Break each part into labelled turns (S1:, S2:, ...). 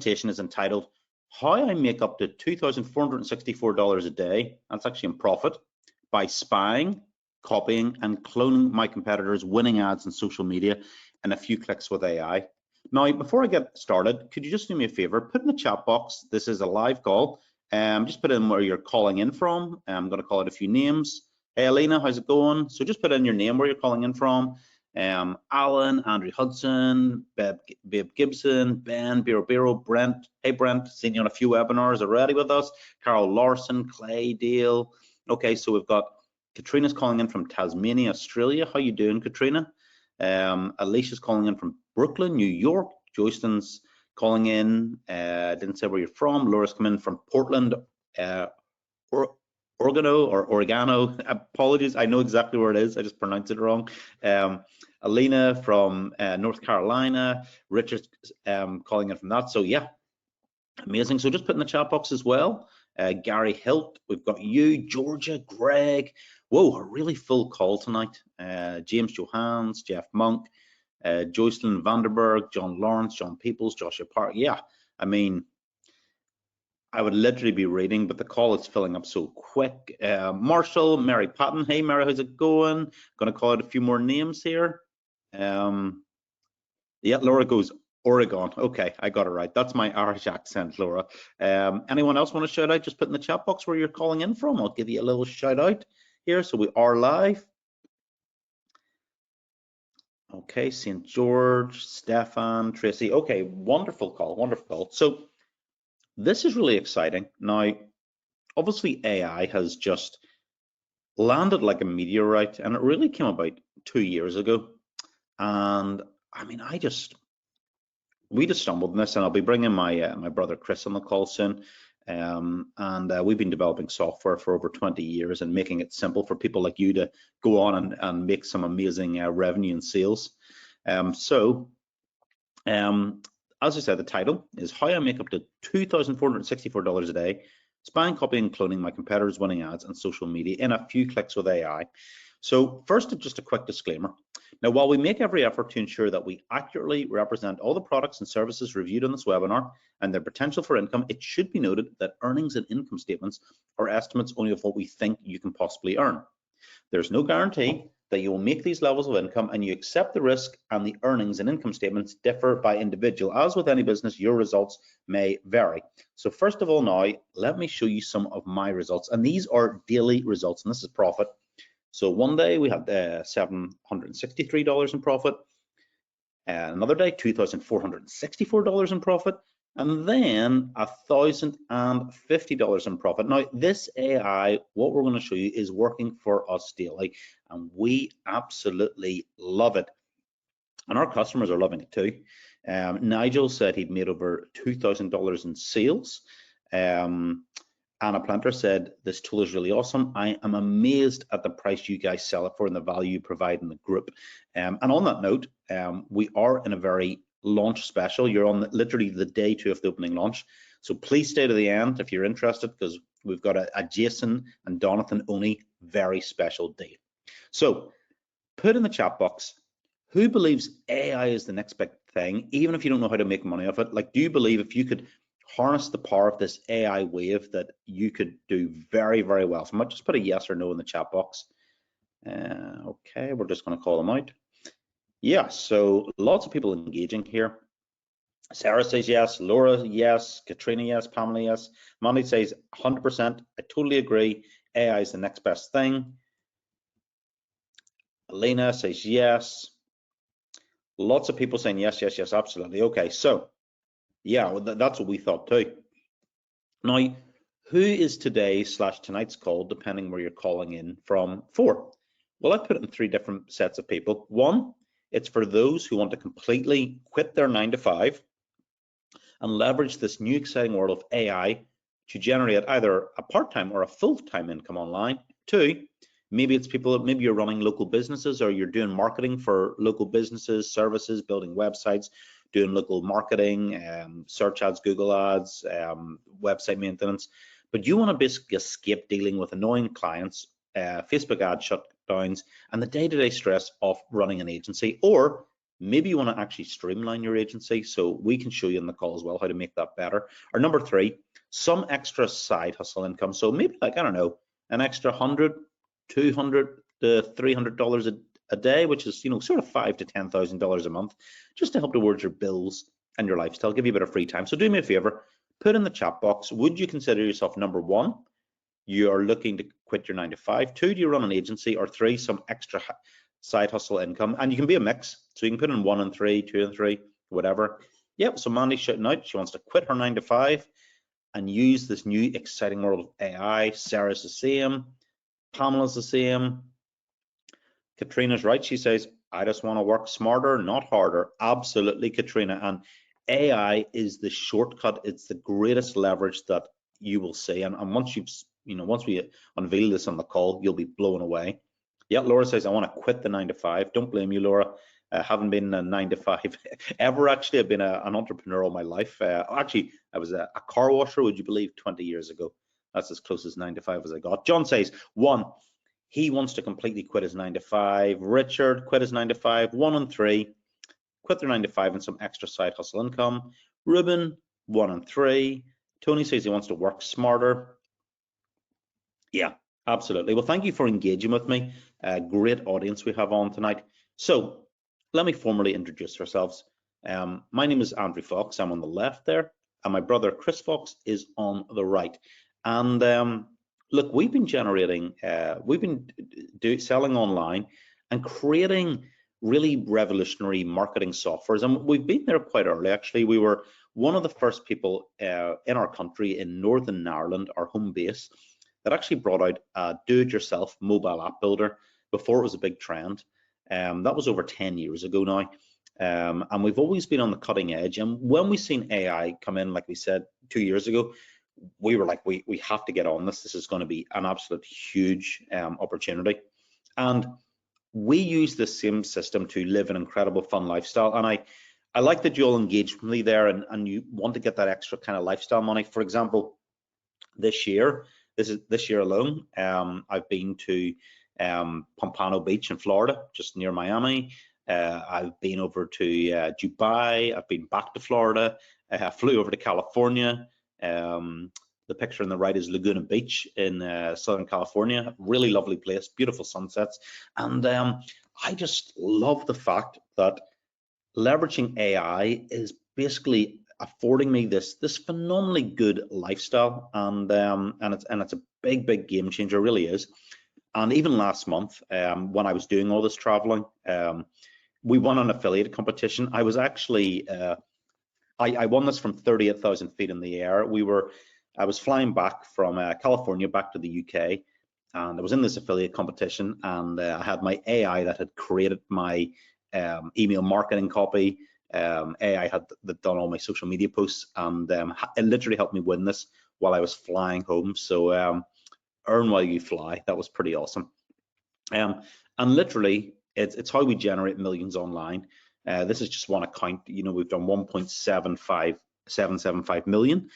S1: presentation is entitled How I Make Up to $2,464 a Day, that's actually in profit, by spying, copying, and cloning my competitors' winning ads on social media in a few clicks with AI. Now, before I get started, could you just do me a favor, put in the chat box, this is a live call, just put in where you're calling in from. I'm going to call out a few names. Hey, Alina, how's it going? So just put in your name, where you're calling in from. Alan, Andrew Hudson, Babe Gibson, Ben, Biro, Brent. Hey, Brent, seen you on a few webinars already with us. Carol Larson, Clay, Dale. Okay, so we've got Katrina's calling in from Tasmania, Australia. How you doing, Katrina? Alicia's calling in from Brooklyn, New York. Joysten's calling in, didn't say where you're from. Laura's coming in from Portland, Oregano. Apologies, I know exactly where it is, I just pronounced it wrong. Alina from North Carolina. Richard's calling in from that. So yeah, amazing. So just put in the chat box as well. Gary Hilt, we've got you, Georgia, Greg. Whoa, a really full call tonight. James Johans, Jeff Monk, Joycelyn Vanderberg, John Lawrence, John Peoples, Joshua Park. Yeah, I mean, I would literally be reading, but the call is filling up so quick. Marshall, Mary Patton. Hey, Mary, how's it going? Going to call out a few more names here. Yeah, Laura goes, Oregon. Okay, I got it right. That's my Irish accent, Laura. Anyone else want to shout out? Just put in the chat box where you're calling in from. I'll give you a little shout out here. So we are live. Okay, St. George, Stefan, Tracy. Okay, wonderful call, wonderful call. So this is really exciting. Now, obviously AI has just landed like a meteorite, and it really came about 2 years ago. And I mean, we just stumbled in this, and I'll be bringing my brother Chris on the call soon. We've been developing software for over 20 years and making it simple for people like you to go on and make some amazing revenue and sales. As I said, the title is How I Make Up to $2,464 a Day, spying, copying, and cloning my competitors' winning ads on social media in a few clicks with AI. So first, just a quick disclaimer. Now, while we make every effort to ensure that we accurately represent all the products and services reviewed on this webinar and their potential for income, it should be noted that earnings and income statements are estimates only of what we think you can possibly earn. There's no guarantee that you will make these levels of income, and you accept the risk, and the earnings and income statements differ by individual. As with any business, your results may vary. So first of all, now let me show you some of my results, and these are daily results, and this is profit. So one day we had $763 in profit, another day $2,464 in profit, and then $1,050 in profit. Now, this AI, what we're going to show you, is working for us daily, and we absolutely love it. And our customers are loving it too. Nigel said he'd made over $2,000 in sales. Anna Planter said, this tool is really awesome. I am amazed at the price you guys sell it for and the value you provide in the group. And on that note, we are in a very launch special. You're on literally the day 2 of the opening launch. So please stay to the end if you're interested, because we've got a Jason and Donathan only very special deal. So put in the chat box, who believes AI is the next big thing, even if you don't know how to make money off it? Like, do you believe if you could harness the power of this AI wave that you could do very, very well? So I might just put a yes or no in the chat box. Okay, we're just going to call them out. Yeah, so lots of people engaging here. Sarah says yes, Laura yes, Katrina yes, Pamela yes. Mandy says 100%, I totally agree. AI is the next best thing. Elena says yes. Lots of people saying yes, yes, yes, absolutely. Okay, so yeah, well, that's what we thought too. Now, who is today's/tonight's call, depending where you're calling in from, for? Well, I put it in 3 different sets of people. One, it's for those who want to completely quit their 9-to-5 and leverage this new exciting world of AI to generate either a part-time or a full-time income online. 2, maybe it's people, maybe you're running local businesses, or you're doing marketing for local businesses, services, building websites, doing local marketing, search ads, Google ads, website maintenance, but you want to basically escape dealing with annoying clients, Facebook ad shutdowns, and the day-to-day stress of running an agency. Or Maybe you want to actually streamline your agency, so we can show you in the call as well how to make that better. Or number 3, some extra side hustle income. So maybe like, I don't know, an extra $100, $200 to $300 a day, which is, you know, sort of $5,000 to $10,000 a month, just to help towards your bills and your lifestyle, give you a bit of free time. So do me a favor, put in the chat box, would you consider yourself, number 1, you're looking to quit your 9 to 5, 2, do you run an agency, or 3, some extra side hustle income? And you can be a mix, so you can put in 1 and 3, 2 and 3, whatever. Yep, so Mandy's shouting out she wants to quit her 9 to 5 and use this new exciting world of AI. Sarah's the same, Pamela's the same. Katrina's right, she says, I just want to work smarter, not harder. Absolutely, Katrina. And AI is the shortcut. It's the greatest leverage that you will see. And once you've, you know, once we unveil this on the call, you'll be blown away. Yeah, Laura says, I want to quit the 9 to 5. Don't blame you, Laura. I haven't been a 9 to 5 ever. Actually, I've been an entrepreneur all my life. Actually, I was a car washer, would you believe, 20 years ago. That's as close as 9 to 5 as I got. John says, 1, he wants to completely quit his 9 to 5. Richard, quit his 9 to 5. 1 and 3, quit their 9 to 5 and some extra side hustle income. Ruben, 1 and 3. Tony says he wants to work smarter. Yeah, absolutely. Well, thank you for engaging with me. Great audience we have on tonight. So let me formally introduce ourselves. My name is Andrew Fox. I'm on the left there, and my brother Chris Fox is on the right. And look, we've been generating, selling online and creating really revolutionary marketing softwares, and we've been there quite early. Actually, we were one of the first people in our country, in Northern Ireland, our home base, that actually brought out a do-it-yourself mobile app builder before it was a big trend. That was over 10 years ago now. And we've always been on the cutting edge. And when we seen AI come in, like we said 2 years ago, we were like, we have to get on this. This is going to be an absolute huge opportunity. And we use the same system to live an incredible, fun lifestyle. And I like that you all engage with me there, and you want to get that extra kind of lifestyle money. For example, this year alone, I've been to Pompano Beach in Florida, just near Miami. I've been over to Dubai. I've been back to Florida. I flew over to California. The picture on the right is Laguna Beach in Southern California. Really lovely place, beautiful sunsets. And I just love the fact that leveraging AI is basically affording me this phenomenally good lifestyle, and it's a big game changer, really is. And even last month, when I was doing all this traveling, we won an affiliate competition. I was actually I won this from 38,000 feet in the air. I was flying back from California back to the UK, and I was in this affiliate competition, and I had my AI that had created my email marketing copy. AI had done all my social media posts, and it literally helped me win this while I was flying home. So earn while you fly. That was pretty awesome. And literally, it's how we generate millions online. This is just one account. You know, we've done 1.775 million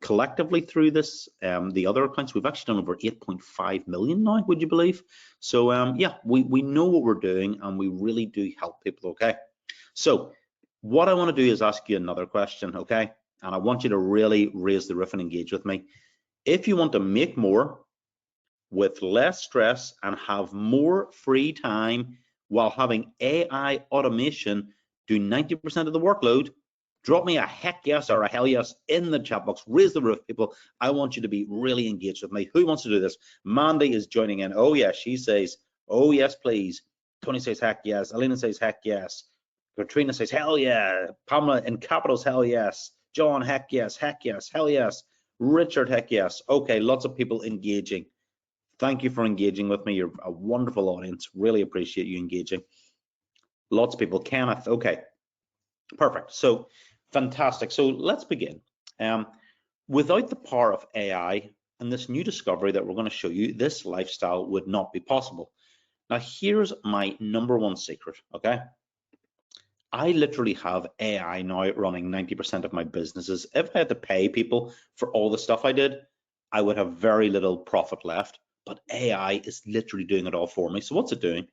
S1: collectively through this. The other accounts, we've actually done over 8.5 million now, would you believe? So yeah, we know what we're doing, and we really do help people. Okay, so what I want to do is ask you another question, okay? And I want you to really raise the roof and engage with me. If you want to make more with less stress and have more free time while having AI automation do 90% of the workload, drop me a heck yes or a hell yes in the chat box. Raise the roof, people. I want you to be really engaged with me. Who wants to do this? Mandy is joining in. Oh yeah, she says, oh yes, please. Tony says heck yes. Alina says heck yes. Katrina says hell yeah. Pamela in capitals, hell yes. John, heck yes, hell yes. Richard, heck yes. Okay, lots of people engaging. Thank you for engaging with me. You're a wonderful audience. Really appreciate you engaging. Lots of people. Kenneth, okay, perfect. So fantastic. So let's begin. Without the power of AI and this new discovery that we're going to show you, this lifestyle would not be possible. Now, here's my #1 secret, okay? I literally have AI now running 90% of my businesses. If I had to pay people for all the stuff I did, I would have very little profit left, but AI is literally doing it all for me. So what's it doing?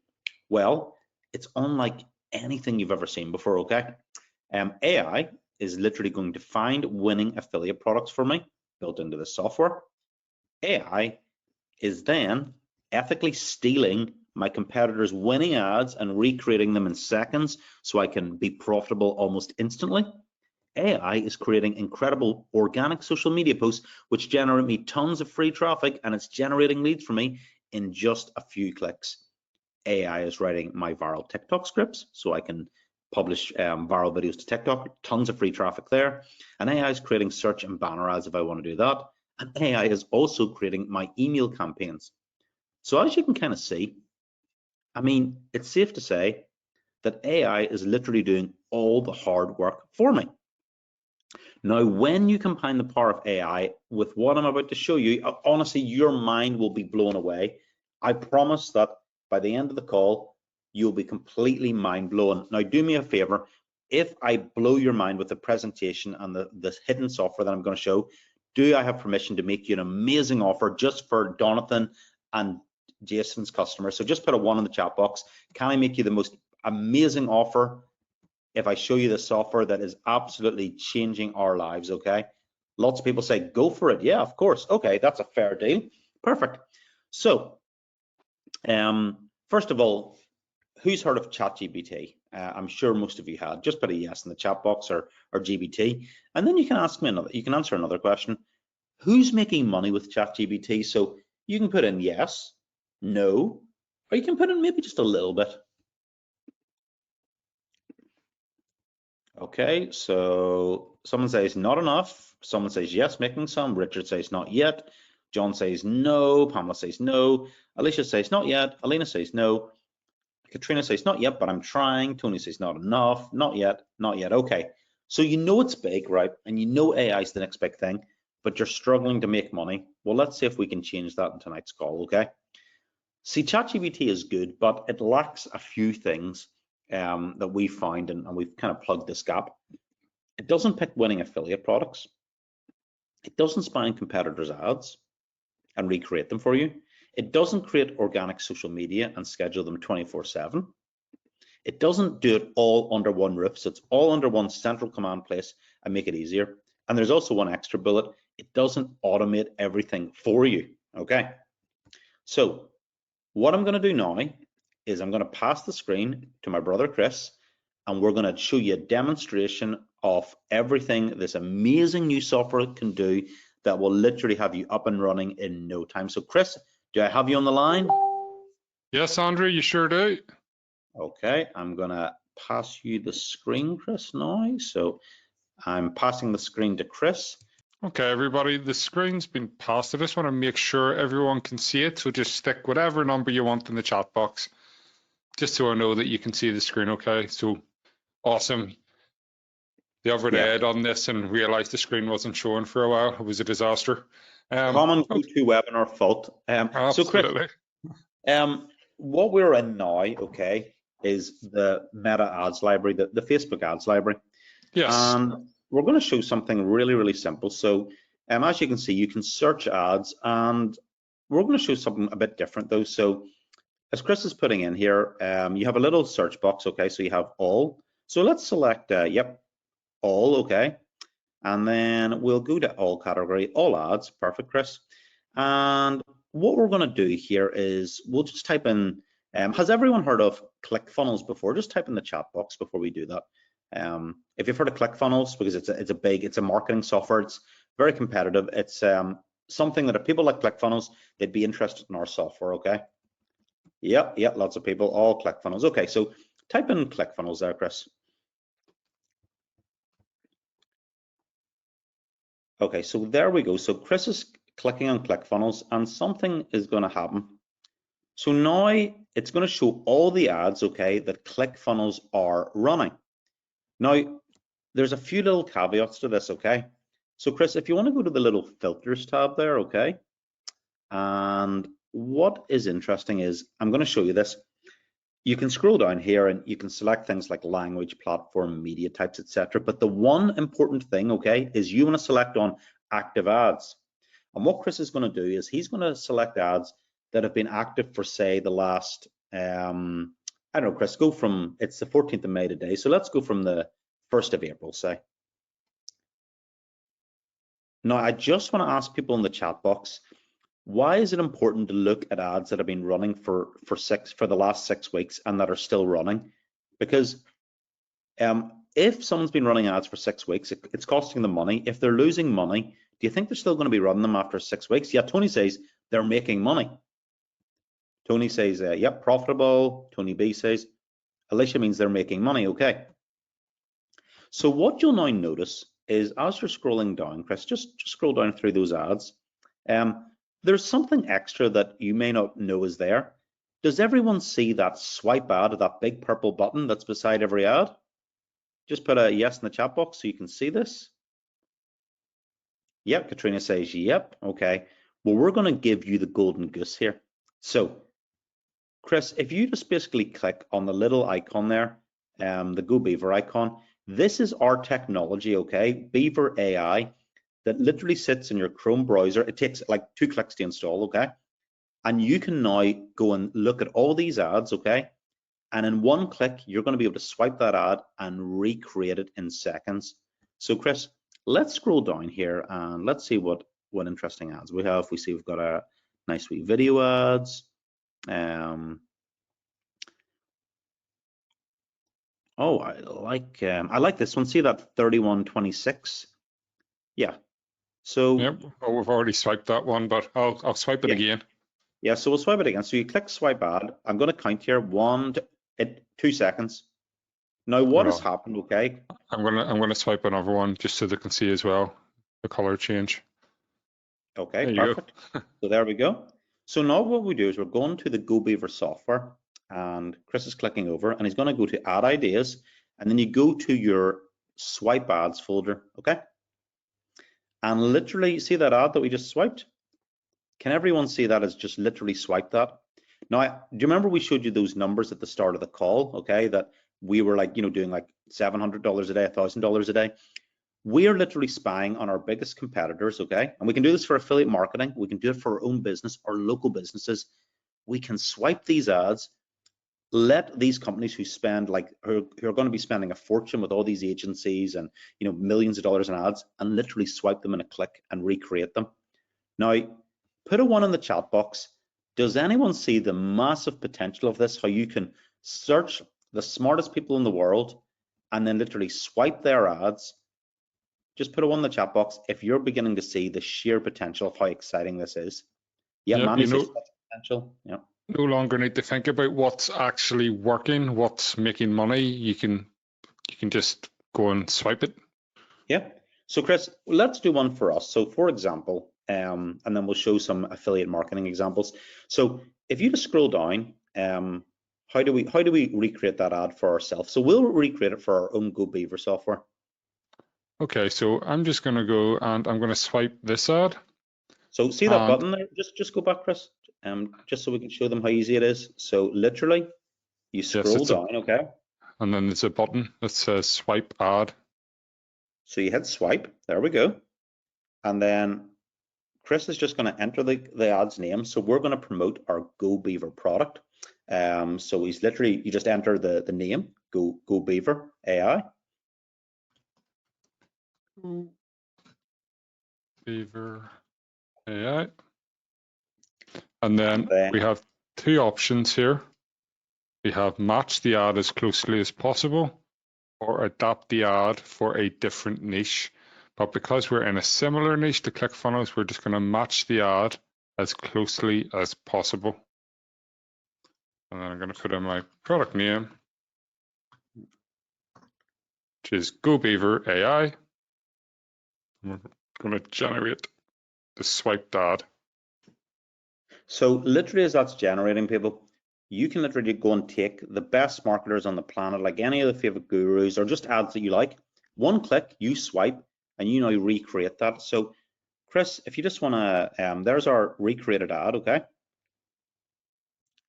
S1: Well, it's unlike anything you've ever seen before, okay? AI is literally going to find winning affiliate products for me built into the software. AI is then ethically stealing my competitors' winning ads and recreating them in seconds so I can be profitable almost instantly. AI is creating incredible organic social media posts which generate me tons of free traffic, and it's generating leads for me in just a few clicks. AI is writing my viral TikTok scripts so I can publish viral videos to TikTok, tons of free traffic there. And AI is creating search and banner ads if I want to do that. And AI is also creating my email campaigns. So as you can kind of see, I mean, it's safe to say that AI is literally doing all the hard work for me. Now, when you combine the power of AI with what I'm about to show you, honestly, your mind will be blown away. I promise that by the end of the call, you'll be completely mind blown. Now, do me a favor. If I blow your mind with the presentation and the hidden software that I'm going to show, do I have permission to make you an amazing offer just for Jonathan and Jason's customers? So just put a 1 in the chat box. Can I make you the most amazing offer if I show you the software that is absolutely changing our lives? Okay, lots of people say go for it. Yeah, of course. Okay, that's a fair deal. Perfect. So first of all, who's heard of ChatGPT? I'm sure most of you had. Just put a yes in the chat box, or GBT, and then you can ask me another, you can answer another question. Who's making money with ChatGPT? So you can put in yes, no, or you can put in maybe just a little bit. Okay, so someone says not enough, someone says yes, making some, Richard says not yet, John says no, Pamela says no, Alicia says not yet, Alina says no, Katrina says not yet, but I'm trying, Tony says not enough, not yet, not yet. Okay, so you know it's big, right? And you know AI is the next big thing, but you're struggling to make money. Well, let's see if we can change that in tonight's call, okay? See, ChatGPT is good, but it lacks a few things that we found, and we've kind of plugged this gap. It doesn't pick winning affiliate products. It doesn't spy competitors' ads and recreate them for you. It doesn't create organic social media and schedule them 24/7. It doesn't do it all under one roof, so it's all under one central command place and make it easier. And there's also one extra bullet. It doesn't automate everything for you, okay? So what I'm going to do now is I'm going to pass the screen to my brother Chris, and we're going to show you a demonstration of everything this amazing new software can do that will literally have you up and running in no time. So Chris, do I have you on the line?
S2: Yes, Andre, you sure do.
S1: Okay, I'm going to pass you the screen, Chris, now. So I'm passing the screen to Chris.
S2: Okay, everybody, the screen's been passed. I just want to make sure everyone can see it, so just stick whatever number you want in the chat box, just so I know that you can see the screen, okay? So, awesome. The other day I done this and realized the screen wasn't showing for a while. It was a disaster.
S1: Common GoToWebinar fault. So Chris, what we're in now, okay, is the Meta ads library, the Facebook ads library.
S2: Yes.
S1: And we're going to show something really, really simple. So as you can see, you can search ads, and we're going to show something a bit different though. So as Chris is putting in here, you have a little search box, okay, so you have all. So let's select, yep, all, okay. And then we'll go to all category, all ads, perfect, Chris. And what we're going to do here is we'll just type in, has everyone heard of ClickFunnels before? Just type in the chat box before we do that. If you've heard of ClickFunnels, because it's a marketing software, it's very competitive. It's something that if people like ClickFunnels, they'd be interested in our software, okay? Yep, lots of people, all ClickFunnels. Okay, so type in ClickFunnels there, Chris. Okay, so there we go. So Chris is clicking on ClickFunnels, and something is going to happen. So now it's going to show all the ads, okay, that ClickFunnels are running. Now, there's a few little caveats to this, okay? So Chris, if you want to go to the little filters tab there, okay? And what is interesting is, I'm going to show you this. You can scroll down here and you can select things like language, platform, media types, etc. But the one important thing, okay, is you want to select on active ads. And what Chris is going to do is he's going to select ads that have been active for, say, the last I don't know, Chris, go from, it's the 14th of May today, so let's go from the 1st of April, say. Now, I just want to ask people in the chat box, why is it important to look at ads that have been running for the last 6 weeks and that are still running? Because if someone's been running ads for 6 weeks, it's costing them money. If they're losing money, do you think they're still going to be running them after 6 weeks? Yeah, Tony says they're making money. Tony says, yep, profitable. Tony B says, Alicia means they're making money. Okay. So what you'll now notice is as you're scrolling down, Chris, just scroll down through those ads. There's something extra that you may not know is there. Does everyone see that swipe ad, that big purple button that's beside every ad? Just put a yes in the chat box so you can see this. Yep, Katrina says yep. Okay. Well, we're going to give you the golden goose here. So, Chris, if you just basically click on the little icon there, the Go Beaver icon, this is our technology, okay? Beaver AI, that literally sits in your Chrome browser. It takes like 2 clicks to install, okay? And you can now go and look at all these ads, okay? And in 1 click, you're going to be able to swipe that ad and recreate it in seconds. So, Chris, let's scroll down here and let's see what interesting ads we have. We see we've got a nice wee video ads. Oh, I like this one. See that 31.26? Yeah. So
S2: yep. Oh, we've already swiped that one, but I'll swipe it again.
S1: Yeah, so we'll swipe it again. So you click swipe ad. I'm going to count here 2 seconds. Now what has happened? Okay.
S2: I'm gonna swipe another one just so they can see as well the color change.
S1: Okay,
S2: there
S1: perfect. So there we go. So now what we do is we're going to the Go Beaver software, and Chris is clicking over, and he's going to go to Add Ideas, and then you go to your Swipe Ads folder, okay? And literally, see that ad that we just swiped? Can everyone see that as just literally swipe that? Now, do you remember we showed you those numbers at the start of the call, okay? That we were like, doing like $700 a day, $1,000 a day. We are literally spying on our biggest competitors, okay? And we can do this for affiliate marketing. We can do it for our own business, our local businesses. We can swipe these ads, let these companies who spend who are going to be spending a fortune with all these agencies and millions of dollars in ads, and literally swipe them in a click and recreate them. Now, put a 1 in the chat box. Does anyone see the massive potential of this? How you can search the smartest people in the world and then literally swipe their ads. Just put a 1 in the chat box if you're beginning to see the sheer potential of how exciting this is. Yeah,
S2: yep,
S1: Manny says potential. Yeah.
S2: No longer need to think about what's actually working, what's making money. You can just go and swipe it.
S1: Yeah. So Chris, let's do one for us. So for example, and then we'll show some affiliate marketing examples. So if you just scroll down, how do we recreate that ad for ourselves? So we'll recreate it for our own Go Beaver software.
S2: Okay, so I'm just going to go and I'm going to swipe this ad.
S1: So see that button there? Just go back, Chris, just so we can show them how easy it is. So literally, you scroll down, okay?
S2: And then there's a button that says swipe ad.
S1: So you hit swipe, there we go. And then Chris is just going to enter the ad's name. So we're going to promote our Go Beaver product. So he's literally, you just enter the name, Go Beaver AI.
S2: Beaver AI. And then we have 2 options here. We have match the ad as closely as possible or adapt the ad for a different niche. But because we're in a similar niche to ClickFunnels, we're just going to match the ad as closely as possible. And then I'm going to put in my product name, which is Go Beaver AI. I'm going to generate the swiped ad.
S1: So literally as that's generating, people, you can literally go and take the best marketers on the planet, like any of the favorite gurus or just ads that you like. 1 click, you swipe, and you now recreate that. So Chris, if you just want to, there's our recreated ad, okay?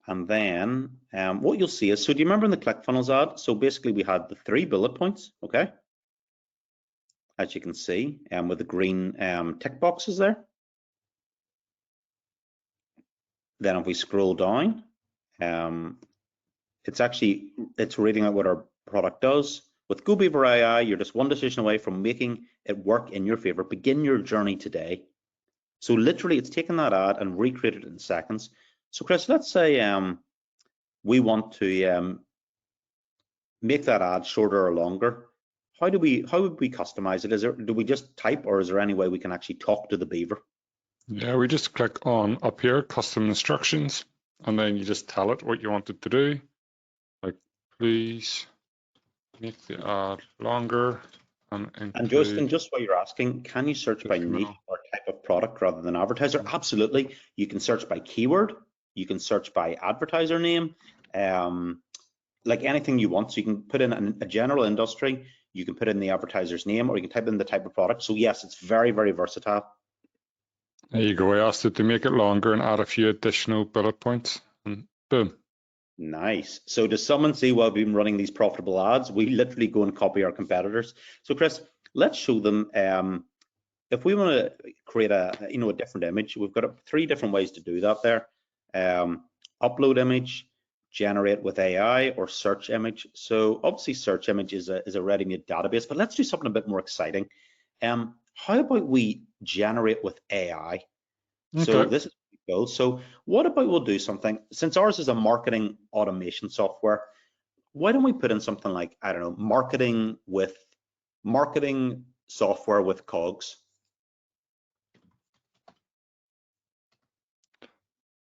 S1: And then what you'll see is, so do you remember in the ClickFunnels ad? So basically we had the 3 bullet points, okay? As you can see, with the green tick boxes there. Then if we scroll down, it's reading out what our product does. With Go Beaver AI, you're just one decision away from making it work in your favor. Begin your journey today. So literally, it's taken that ad and recreated it in seconds. So Chris, let's say we want to make that ad shorter or longer. How would we customize it? Do we just type, or is there any way we can actually talk to the beaver?
S2: Yeah, we just click on up here, custom instructions, and then you just tell it what you want it to do. Like, please make the ad longer and include.
S1: And just while you're asking, can you search by niche or type of product rather than advertiser? Absolutely. You can search by keyword. You can search by advertiser name. Like anything you want. So you can put in a general industry. You can put in the advertiser's name, or you can type in the type of product. So yes, it's very, very versatile.
S2: There you go. I asked it to make it longer and add a few additional bullet points, and boom.
S1: Nice. So does someone see while we've been running these profitable ads, we literally go and copy our competitors? So Chris, let's show them. If we want to create a different image, we've got 3 different ways to do that there. Upload image, generate with AI, or search image. So obviously search image is a ready-made database, but let's do something a bit more exciting. How about we generate with AI?
S2: Okay.
S1: So this is go. So what about we'll do something, since ours is a marketing automation software, why don't we put in something like, I don't know, marketing software with COGS?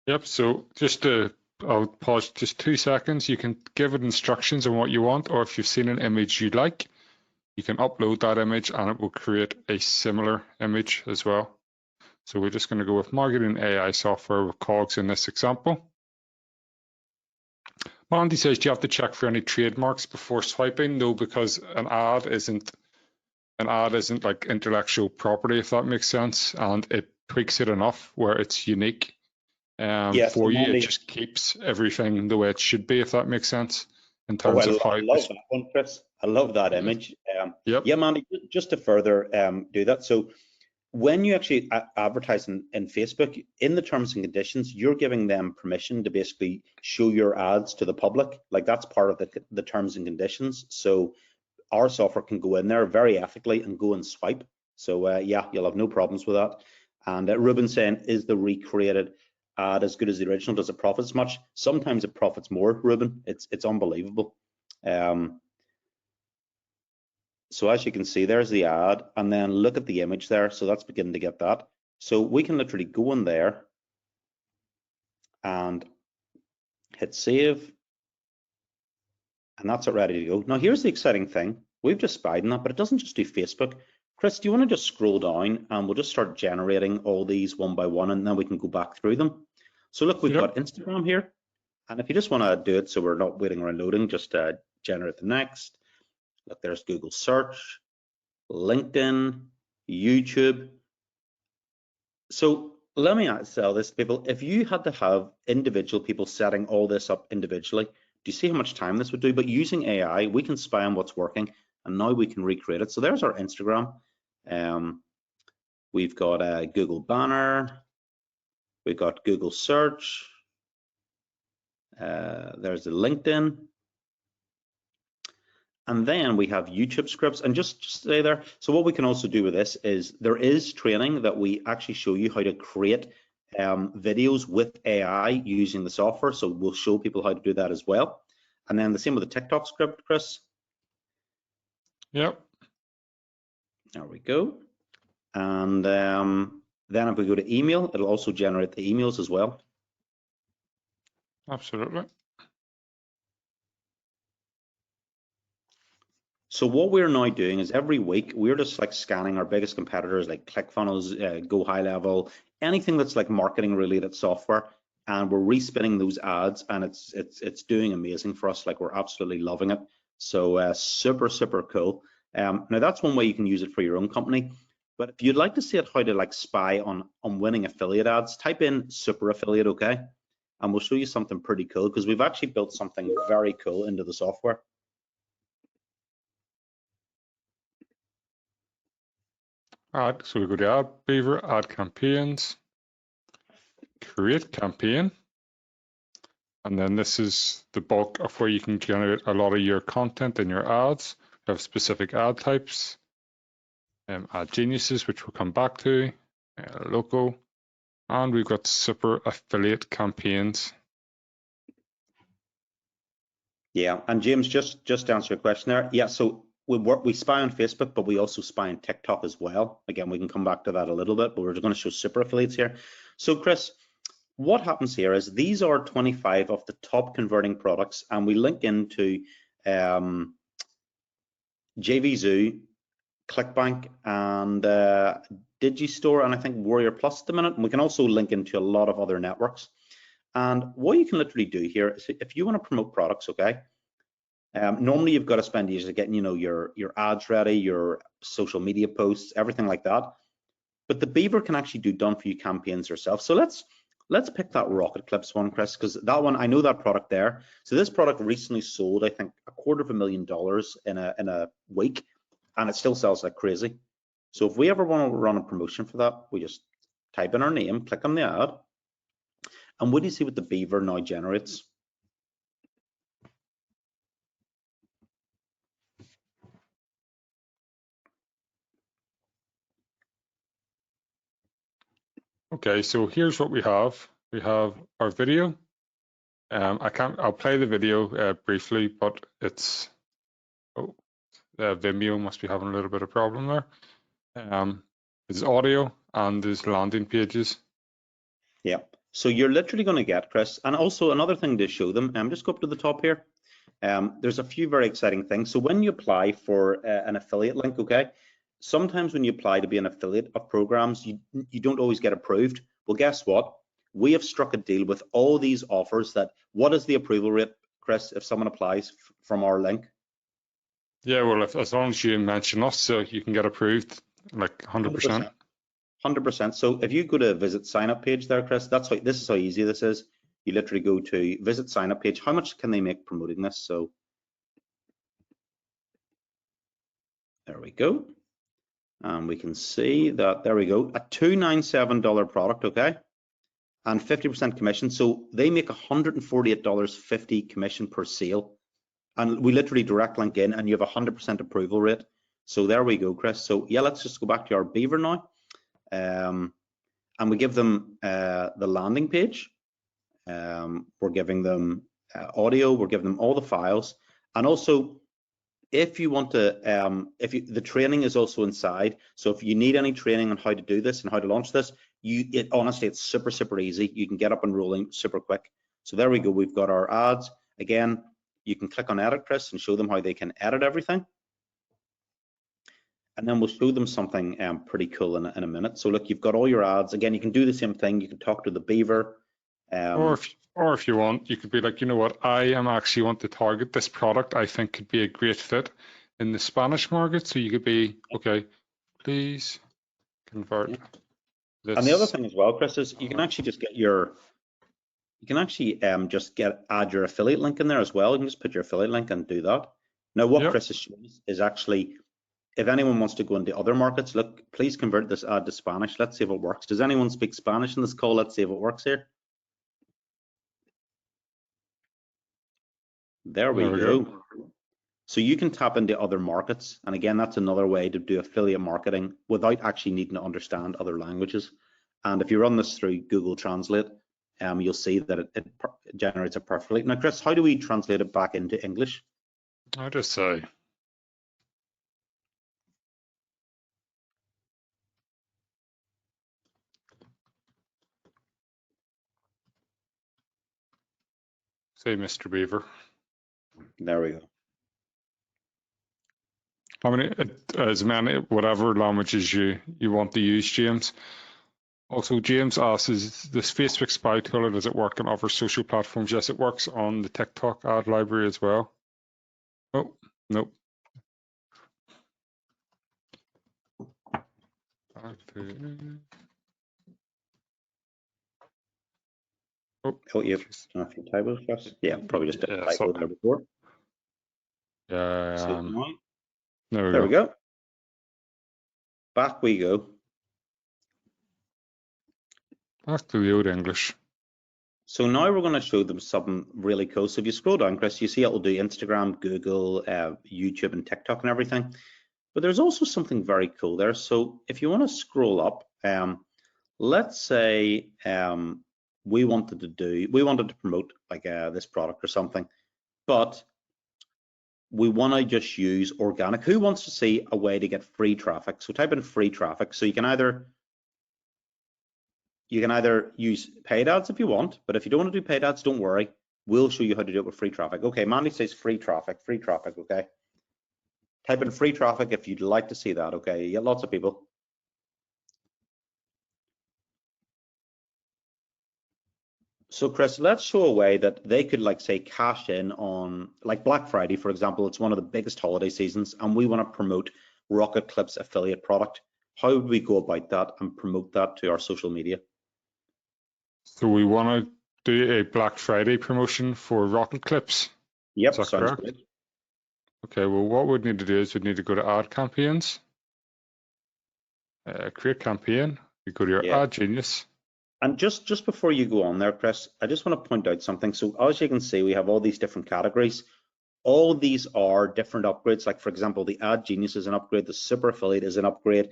S2: Yep. So I'll pause just 2 seconds. You can give it instructions on what you want, or if you've seen an image you like, you can upload that image and it will create a similar image as well. So we're just going to go with marketing AI software with COGS in this example. Mandy says, do you have to check for any trademarks before swiping? No, because an ad isn't like intellectual property, if that makes sense, and it tweaks it enough where it's unique.
S1: Yes,
S2: for you,
S1: Mandy,
S2: it just keeps everything the way it should be, if that makes sense, in terms of how.
S1: I love that one, Chris. I love that image.
S2: Yep.
S1: Yeah, Mandy, just to further do that. So when you actually advertise in Facebook, in the terms and conditions, you're giving them permission to basically show your ads to the public. Like that's part of the terms and conditions. So our software can go in there very ethically and go and swipe. So yeah, you'll have no problems with that. And Ruben saying, is the recreated ad as good as the original? Does it profit as much? Sometimes it profits more, Ruben. It's unbelievable. So as you can see, there's the ad, and then look at the image there. So that's beginning to get that. So we can literally go in there and hit save, and that's it ready to go. Now here's the exciting thing. We've just spied on that, but it doesn't just do Facebook. Chris, do you want to just scroll down and we'll just start generating all these one by one, and then we can go back through them. So look, we've got Instagram here. And if you just want to do it so we're not waiting around loading, just generate the next. Look, there's Google search, LinkedIn, YouTube. So let me tell this to people, if you had to have individual people setting all this up individually, do you see how much time this would do? But using AI, we can spy on what's working, and now we can recreate it. So there's our Instagram. We've got a Google banner. We've got Google search. There's the LinkedIn. And then we have YouTube scripts, and just stay there. So what we can also do with this is there is training that we actually show you how to create videos with AI using the software. So we'll show people how to do that as well. And then the same with the TikTok script, Chris.
S2: Yep.
S1: There we go. And then if we go to email, it'll also generate the emails as well.
S2: Absolutely.
S1: So what we're now doing is every week we're just like scanning our biggest competitors like ClickFunnels, Go High Level, anything that's like marketing related software, and we're respinning those ads, and it's doing amazing for us. Like we're absolutely loving it. So super cool. Now that's one way you can use it for your own company. But if you'd like to see how to like spy on winning affiliate ads, type in super affiliate, okay? And we'll show you something pretty cool because we've actually built something very cool into the software.
S2: Add, so we go to Add Beaver, Add Campaigns, Create Campaign, And then this is the bulk of where you can generate a lot of your content and your ads. We have specific ad types, ad geniuses, which we'll come back to, local, and we've got super affiliate campaigns.
S1: Yeah, and James, just to answer your question there, yeah, so we spy on Facebook, but we also spy on TikTok as well. Again, we can come back to that a little bit, but we're going to show super affiliates here. So Chris, what happens here is these are 25 of the top converting products, and we link into JVZoo, ClickBank, and Digistore, and I think Warrior Plus at the minute. And we can also link into a lot of other networks. And what you can literally do here is if you want to promote products, okay, normally you've got to spend years getting, your ads ready, your social media posts, everything like that. But the Beaver can actually do done for you campaigns yourself. So let's pick that Rocket Clips one, Chris, because that one, I know that product there. So this product recently sold, I think, $250,000 in a week, and it still sells like crazy. So if we ever want to run a promotion for that, we just type in our name, click on the ad, and what do you see what the Beaver now generates?
S2: Okay, so here's what we have. We have our video. I'll play the video briefly, but it's, Vimeo must be having a little bit of problem there. There's audio and there's landing pages.
S1: Yeah, so you're literally going to get, Chris, and also another thing to show them, just go up to the top here. There's a few very exciting things. So when you apply for an affiliate link, okay, sometimes when you apply to be an affiliate of programs, you don't always get approved. Well, guess what? We have struck a deal with all these offers that, what is the approval rate, Chris, if someone applies from our link?
S2: Yeah, well, as long as you mention us, so you can get approved, like 100%.
S1: 100%. So if you go to visit sign up page there, Chris, this is how easy this is. You literally go to visit sign up page. How much can they make promoting this? So there we go. And we can see that, there we go, a $297 product, okay? And 50% commission. So they make $148.50 commission per sale. And we literally direct link in and you have 100% approval rate. So there we go, Chris. So yeah, let's just go back to our Beaver now. And we give them the landing page. We're giving them audio, we're giving them all the files. And also, if you want to, the training is also inside. So if you need any training on how to do this and how to launch this, honestly, it's super, super easy. You can get up and rolling super quick. So there we go. We've got our ads. Again, you can click on edit, Chris, and show them how they can edit everything. And then we'll show them something pretty cool in a minute. So look, you've got all your ads. Again, you can do the same thing. You can talk to the Beaver.
S2: Or if you want, you could be like, you know what, I actually want to target this product I think could be a great fit in the Spanish market. So you could be, okay, please convert this.
S1: And the other thing as well, Chris, is you can actually just get add your affiliate link in there as well. You can just put your affiliate link and do that. Now, what Chris is showing is actually, if anyone wants to go into other markets, look, please convert this ad to Spanish. Let's see if it works. Does anyone speak Spanish in this call? Let's see if it works here. There we go. So you can tap into other markets. And again, that's another way to do affiliate marketing without actually needing to understand other languages. And if you run this through Google Translate, you'll see that it generates it perfectly. Now, Chris, how do we translate it back into English?
S2: I just say Mr. Beaver.
S1: There we go.
S2: How many, as many, whatever languages you want to use, James. Also, James asks, is this Facebook spy tool, or does it work on other social platforms? Yes, it works on the TikTok ad library as well. Oh, nope.
S1: Oh, you have a few typos, Chris? Yeah, probably just a typo there before.
S2: Yeah.
S1: There we go. Back we go.
S2: Back to the old English.
S1: So now we're going to show them something really cool. So if you scroll down, Chris, you see it will do Instagram, Google, YouTube, and TikTok and everything. But there's also something very cool there. So if you want to scroll up, let's say we wanted to promote like this product or something, but we want to just use organic. Who wants to see a way to get free traffic? So type in free traffic. So you can either use paid ads if you want, but if you don't want to do paid ads, don't worry. We'll show you how to do it with free traffic. Okay, Mandy says free traffic, okay? Type in free traffic if you'd like to see that, okay? You get lots of people. So Chris, let's show a way that they could like say cash in on like Black Friday, for example. It's one of the biggest holiday seasons and we want to promote Rocket Clips affiliate product. How would we go about that and promote that to our social media?
S2: So we want to do a Black Friday promotion for Rocket Clips.
S1: Yep,
S2: Is that
S1: sounds
S2: correct?
S1: good.
S2: Okay, well, what we'd need to do is we'd need to go to Ad Campaigns, create campaign, we go to your Ad Genius.
S1: And just before you go on there, Chris, I just want to point out something. So as you can see, we have all these different categories. All these are different upgrades. Like for example, the Ad Genius is an upgrade, the Super Affiliate is an upgrade,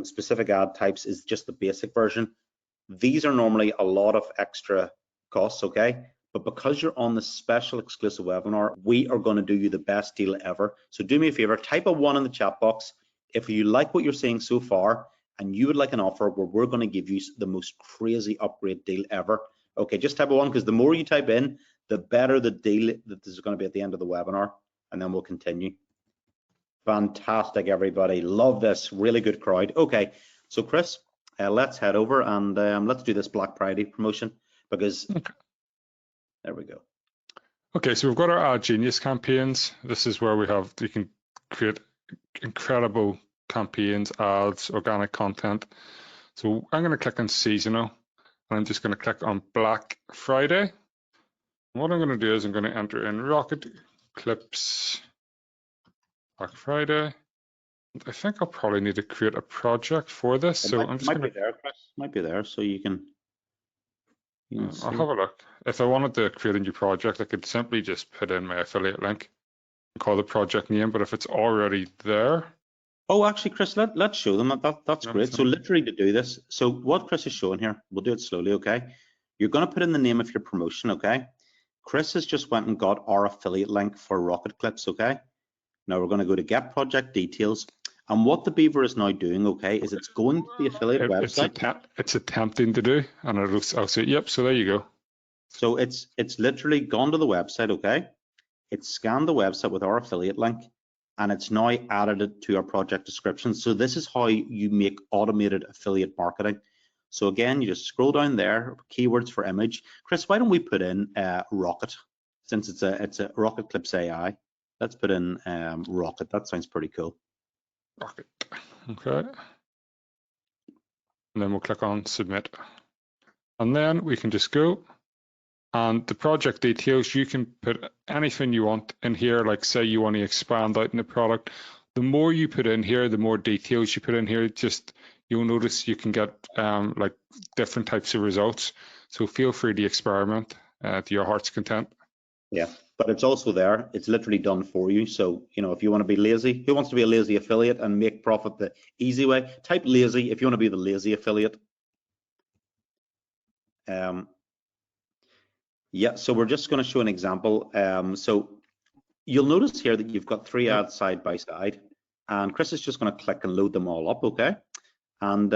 S1: specific ad types is just the basic version. These are normally a lot of extra costs, okay? But because you're on the special exclusive webinar, we are going to do you the best deal ever. So do me a favor, type a 1 in the chat box if you like what you're seeing so far and you would like an offer where we're going to give you the most crazy upgrade deal ever. Okay, just type a 1 because the more you type in, the better the deal that is going to be at the end of the webinar, and then we'll continue. Fantastic, everybody. Love this. Really good crowd. Okay, so Chris, let's head over and let's do this Black Friday promotion because there we go.
S2: Okay, so we've got our Ad Genius campaigns. This is where you can create incredible campaigns, ads, organic content. So I'm going to click on seasonal and I'm just going to click on Black Friday. And what I'm going to do is I'm going to enter in Rocket Clips Black Friday. I think I'll probably need to create a project for this. So I'm just
S1: might be there, Chris. Might be there, so you can
S2: I'll have a look. If I wanted to create a new project, I could simply just put in my affiliate link and call the project name. But if it's already there.
S1: Oh, actually, Chris, let's show them. That's great. So literally to do this, so what Chris is showing here, we'll do it slowly, okay? You're going to put in the name of your promotion, okay? Chris has just went and got our affiliate link for Rocket Clips, okay? Now we're going to go to Get Project Details. And what the Beaver is now doing, okay, is it's going to the affiliate website.
S2: It's attempting to do, and I'll say, yep, so there you go.
S1: So it's literally gone to the website, okay? It's scanned the website with our affiliate link, and it's now added it to our project description. So this is how you make automated affiliate marketing. So again, you just scroll down there, keywords for image. Chris, why don't we put in Rocket, since it's a Rocket Clips AI. Let's put in Rocket. That sounds pretty cool.
S2: Rocket. Okay. And then we'll click on submit. And then we can just go. And the project details, you can put anything you want in here, like say you want to expand out in the product. The more you put in here, the more details you put in here, you'll notice you can get like different types of results. So feel free to experiment to your heart's content.
S1: Yeah, but it's also there. It's literally done for you. So, you know, if you want to be lazy, who wants to be a lazy affiliate and make profit the easy way? Type lazy if you want to be the lazy affiliate. Yeah, so we're just going to show an example. So you'll notice here that you've got 3 ads side by side, and Chris is just going to click and load them all up, okay? And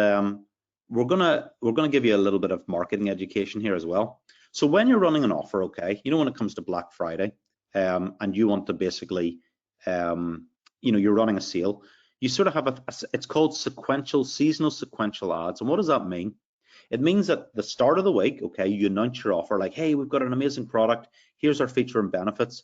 S1: we're gonna give you a little bit of marketing education here as well. So when you're running an offer, okay, you know, when it comes to Black Friday, and you want to basically, you know, you're running a sale, you sort of have it's called seasonal sequential ads. And what does that mean? It means that the start of the week, okay, you announce your offer like, hey, we've got an amazing product. Here's our feature and benefits.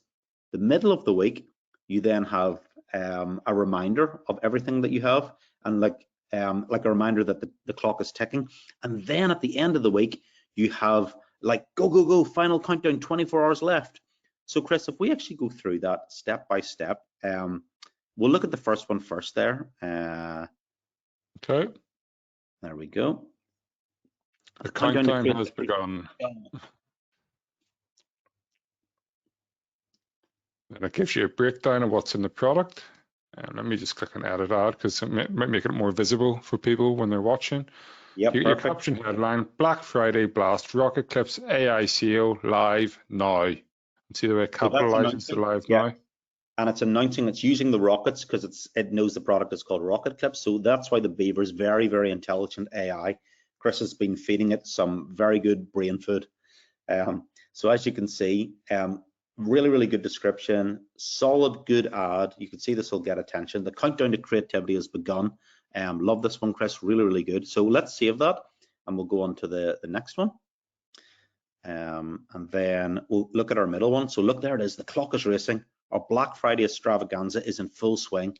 S1: The middle of the week, you then have a reminder of everything that you have, and like a reminder that the clock is ticking. And then at the end of the week, you have like, go, final countdown, 24 hours left. So Chris, if we actually go through that step by step, we'll look at the first one first there.
S2: Okay.
S1: There we go.
S2: The countdown has begun. And it gives you a breakdown of what's in the product. And let me just click on edit ad because it might make it more visible for people when they're watching.
S1: Yep,
S2: Your
S1: perfect.
S2: caption headline, Black Friday Blast, Rocket Clips AI sale live now. And see the way it capitalizes the live now?
S1: And it's announcing it's using the rockets because it knows the product is called Rocket Clips. So that's why the Beaver is very, very intelligent AI. Chris has been feeding it some very good brain food. So as you can see, really, really good description, solid, good ad. You can see this will get attention. The countdown to creativity has begun. Love this one, Chris, really, really good. So let's save that and we'll go on to the next one. And then we'll look at our middle one. So look, there it is, the clock is racing. Our Black Friday extravaganza is in full swing.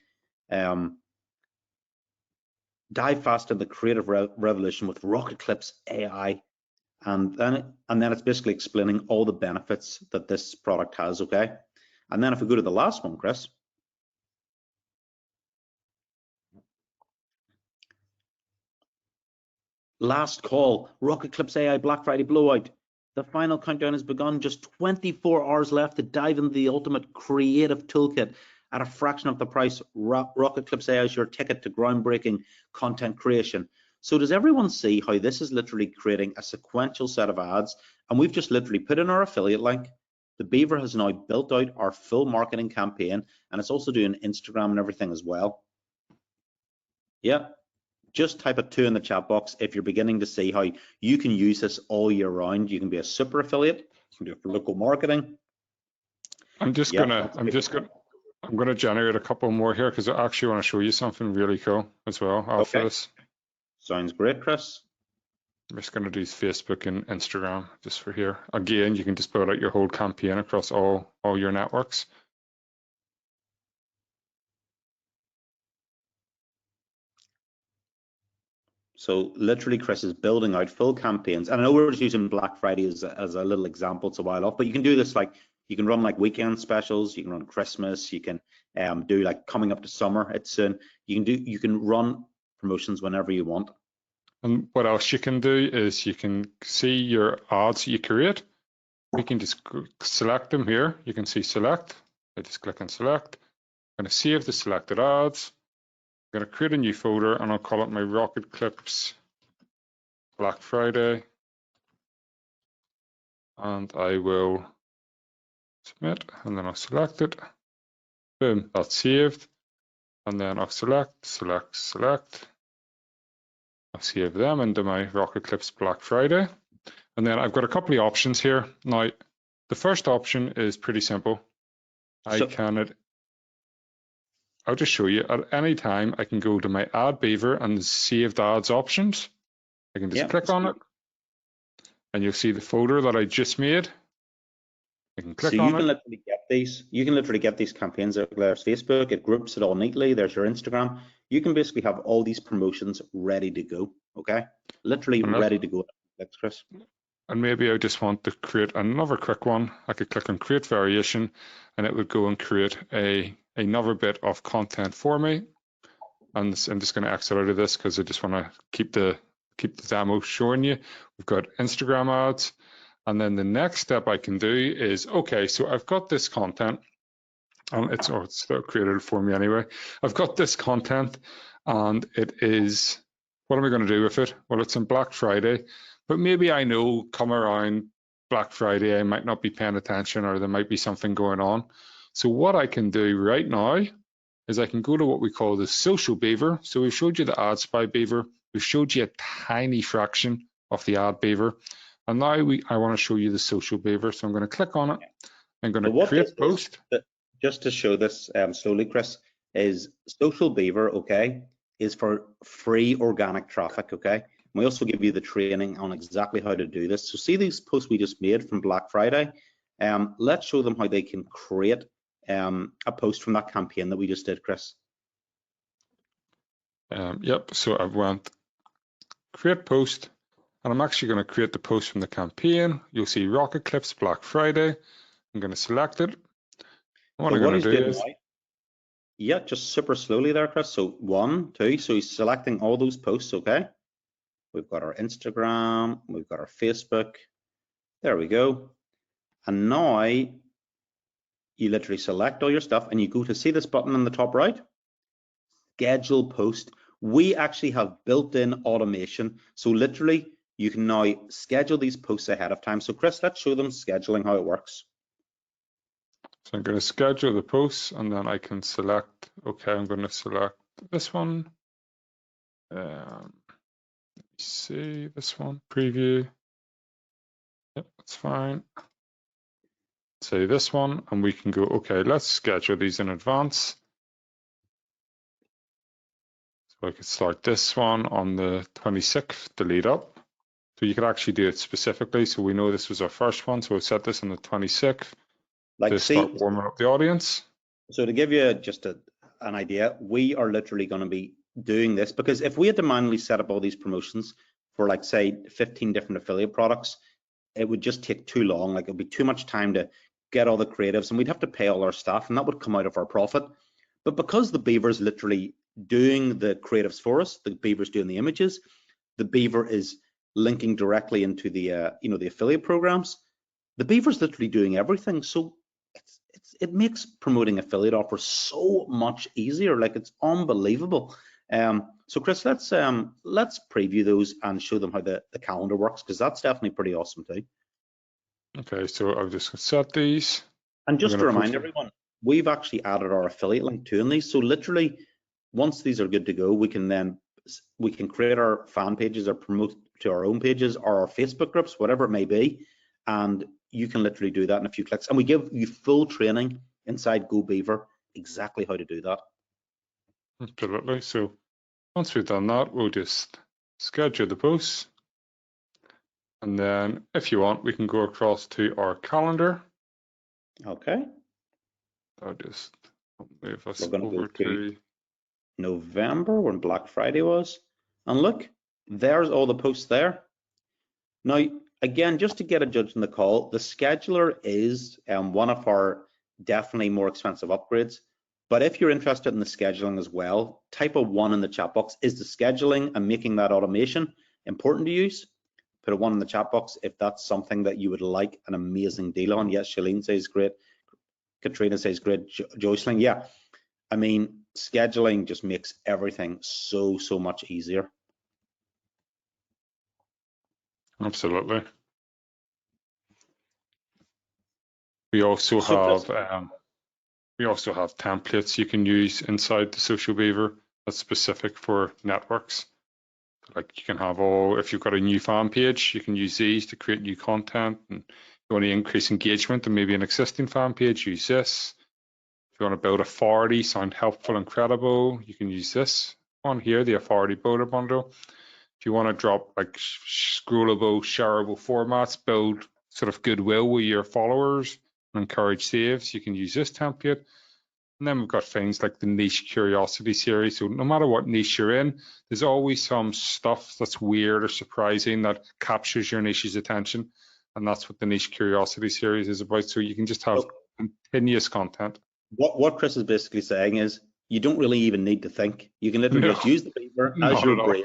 S1: Dive fast in the creative revolution with Rocket Clips AI. And then it's basically explaining all the benefits that this product has, okay? And then if we go to the last one, Chris. Last call, Rocket Clips AI Black Friday blowout. The final countdown has begun, just 24 hours left to dive into the ultimate creative toolkit at a fraction of the price. Rocket Clips AI is your ticket to groundbreaking content creation. So does everyone see how this is literally creating a sequential set of ads? And we've just literally put in our affiliate link. The Beaver has now built out our full marketing campaign, and it's also doing Instagram and everything as well. Yeah. Just type a 2 in the chat box if you're beginning to see how you can use this all year round. You can be a super affiliate. You can do it for local marketing.
S2: I'm gonna generate a couple more here because I actually want to show you something really cool as well after this.
S1: Sounds great, Chris.
S2: I'm just gonna do Facebook and Instagram just for here. Again, you can just build out your whole campaign across all your networks.
S1: So literally, Chris is building out full campaigns. And I know we're just using Black Friday as a little example. It's a while off, but you can do this like, you can run like weekend specials, you can run Christmas, you can do like coming up to summer. It's soon. You can run promotions whenever you want.
S2: And what else you can do is you can see your ads you create. We can just select them here. You can see select. I just click on select. I'm going to save the selected ads. I'm going to create a new folder and I'll call it my Rocket Clips Black Friday. And I will submit and then I'll select it. Boom, that's saved. And then I'll select. I'll save them into my Rocket Clips Black Friday. And then I've got a couple of options here. Now, the first option is pretty simple. I'll just show you. At any time, I can go to my Add Beaver and the Saved Ads options. I can just click on it, and you'll see the folder that I just made. I can click on it.
S1: So you can literally get these. You can literally get these campaigns out. There's Facebook. It groups it all neatly. There's your Instagram. You can basically have all these promotions ready to go. Okay, literally ready to go. Thanks, Chris.
S2: And maybe I just want to create another quick one. I could click on Create Variation, and it would go and create another bit of content for me. And I'm just going to exit out of this because I just want to keep the demo showing you. We've got Instagram ads. And then the next step I can do is, okay, so I've got this content. It's created for me anyway. I've got this content and it is, what am I going to do with it? Well, it's on Black Friday, but maybe I know come around Black Friday, I might not be paying attention or there might be something going on. So what I can do right now is I can go to what we call the social beaver. So we showed you the ad spy beaver. We showed you a tiny fraction of the ad beaver. And now I want to show you the social beaver. So I'm going to click on it. I'm going to create post.
S1: Just to show this slowly, Chris, is social beaver, okay, is for free organic traffic, okay? And we also give you the training on exactly how to do this. So see these posts we just made from Black Friday? Let's show them how they can create a post from that campaign that we just did, Chris.
S2: Yep, so I went create post, and I'm actually going to create the post from the campaign. You'll see Rocket Clips Black Friday. I'm going to select it. What I'm going to do is,
S1: yeah, just super slowly there, Chris. So 1, 2, so he's selecting all those posts, okay? We've got our Instagram, we've got our Facebook. There we go. And now you literally select all your stuff and you go to see this button in the top right, schedule post. We actually have built-in automation. So literally you can now schedule these posts ahead of time. So Chris, let's show them scheduling, how it works.
S2: So I'm going to schedule the posts and then I can select, okay, I'm going to select this one. Let me see this one, preview. Yep, that's fine. Say this one, and we can go, okay, let's schedule these in advance. So I could start this one on the 26th to lead up. So you could actually do it specifically. So we know this was our first one. So we'll set this on the 26th to start warming up the audience.
S1: So to give you just an idea, we are literally going to be doing this because if we had to manually set up all these promotions for like say 15 different affiliate products, it would just take too long. Like it would be too much time to get all the creatives and we'd have to pay all our staff and that would come out of our profit. But because the Beaver's literally doing the creatives for us, the Beaver's doing the images, the Beaver is linking directly into the the affiliate programs. The Beaver's literally doing everything. So it makes promoting affiliate offers so much easier. Like it's unbelievable. So Chris, let's preview those and show them how the calendar works because that's definitely pretty awesome too.
S2: Okay, so I'll just set these.
S1: And just to remind everyone, we've actually added our affiliate link to in these. So literally, once these are good to go, we can create our fan pages or promote to our own pages or our Facebook groups, whatever it may be, and you can literally do that in a few clicks. And we give you full training inside Go Beaver exactly how to do that.
S2: Absolutely. So once we've done that, we'll just schedule the posts. And then if you want, we can go across to our calendar.
S1: Okay.
S2: I'll just move us
S1: We're going
S2: over to
S1: November when Black Friday was. And look, there's all the posts there. Now, again, just to get a judge on the call, the scheduler is one of our definitely more expensive upgrades. But if you're interested in the scheduling as well, type a 1 in the chat box. Is the scheduling and making that automation important to use? Put a 1 in the chat box if that's something that you would like an amazing deal on. Yes, Shalene says great. Katrina says great. Jocelyn, yeah. I mean, scheduling just makes everything so much easier.
S2: Absolutely. We also have templates you can use inside the Social Beaver that's specific for networks. Like you can have if you've got a new fan page, you can use these to create new content. And you want to increase engagement and maybe an existing fan page, use this. If you want to build authority, sound helpful and credible, you can use this one here, the Authority Builder Bundle. If you want to drop like scrollable, shareable formats, build sort of goodwill with your followers and encourage saves, you can use this template. And then we've got things like the niche curiosity series. So no matter what niche you're in, there's always some stuff that's weird or surprising that captures your niche's attention. And that's what the niche curiosity series is about. So you can just have continuous content.
S1: What Chris is basically saying is you don't really even need to think. You can literally just use the Beaver as your brain.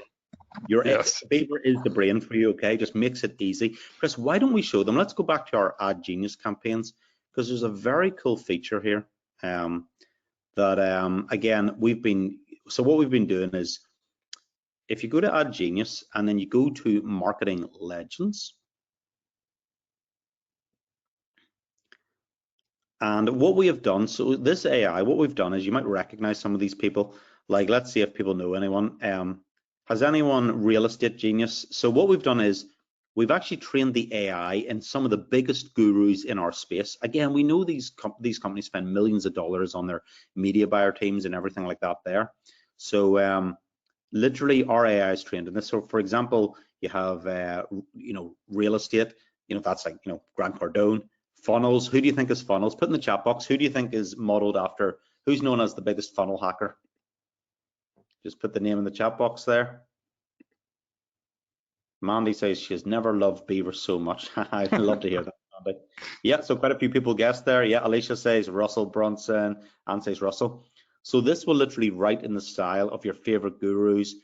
S1: Yes. Beaver is the brain for you, okay? Just makes it easy. Chris, why don't we show them? Let's go back to our Ad Genius campaigns because there's a very cool feature here that again, what we've been doing is if you go to Ad Genius and then you go to Marketing Legends, and what we have done, so this AI, what we've done is you might recognize some of these people. Like, let's see if people know anyone. Has anyone Real Estate Genius? So what we've done is we've actually trained the AI in some of the biggest gurus in our space. Again, we know these companies spend millions of dollars on their media buyer teams and everything like that there. So literally our AI is trained in this. So for example, you have real estate, that's like Grant Cardone. Funnels, who do you think is funnels? Put in the chat box, who do you think is modeled after, who's known as the biggest funnel hacker? Just put the name in the chat box there. Mandy says she has never loved Beaver so much. I'd love to hear that, Mandy. Yeah, so quite a few people guessed there. Yeah, Alicia says Russell Brunson, Anne says Russell. So this will literally write in the style of your favorite gurus,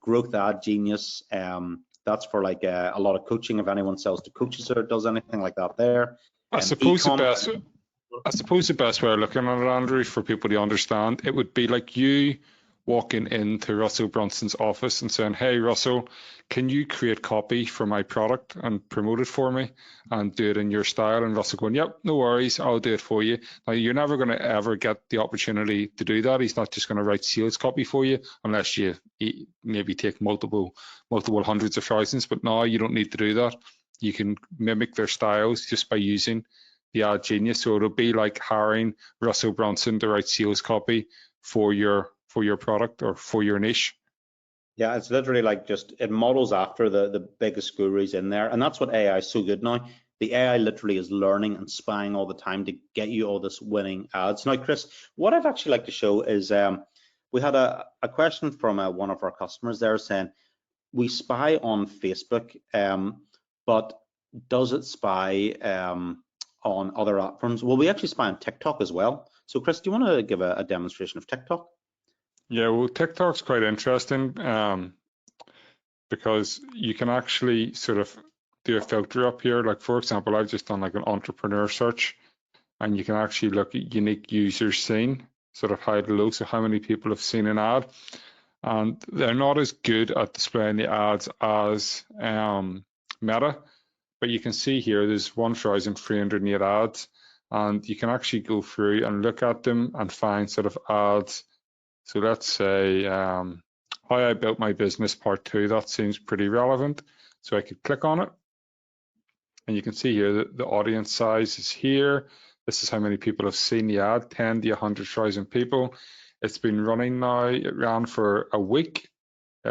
S1: Growth Ad Genius. That's for like a lot of coaching if anyone sells to coaches or does anything like that there.
S2: I suppose the best. I suppose the best way of looking at it, Andrew, for people to understand, it would be like you walking into Russell Brunson's office and saying, "Hey, Russell, can you create copy for my product and promote it for me and do it in your style?" And Russell going, "Yep, no worries, I'll do it for you." Now, you're never going to ever get the opportunity to do that. He's not just going to write sales copy for you unless you maybe take multiple hundreds of thousands. But now you don't need to do that. You can mimic their styles just by using the Ad Genius. So it'll be like hiring Russell Brunson to write sales copy for your product or for your niche.
S1: Yeah, it's literally like just it models after the biggest gurus in there, and that's what AI is so good now. The AI literally is learning and spying all the time to get you all this winning ads. Now, Chris, what I'd actually like to show is we had a question from one of our customers there saying, we spy on Facebook, but does it spy on other platforms? Well, we actually spy on TikTok as well. So, Chris, do you want to give a demonstration of TikTok?
S2: Yeah, well, TikTok's quite interesting because you can actually sort of do a filter up here. Like, for example, I've just done like an entrepreneur search, and you can actually look at unique users seen, sort of high to low, so how many people have seen an ad. And they're not as good at displaying the ads as Meta, but you can see here there's 1,308 ads, and you can actually go through and look at them and find sort of ads. So let's say how I built my business part 2, that seems pretty relevant. So I could click on it, and you can see here that the audience size is here. This is how many people have seen the ad, 10 to 100,000 people. It's been running now, it ran for a week,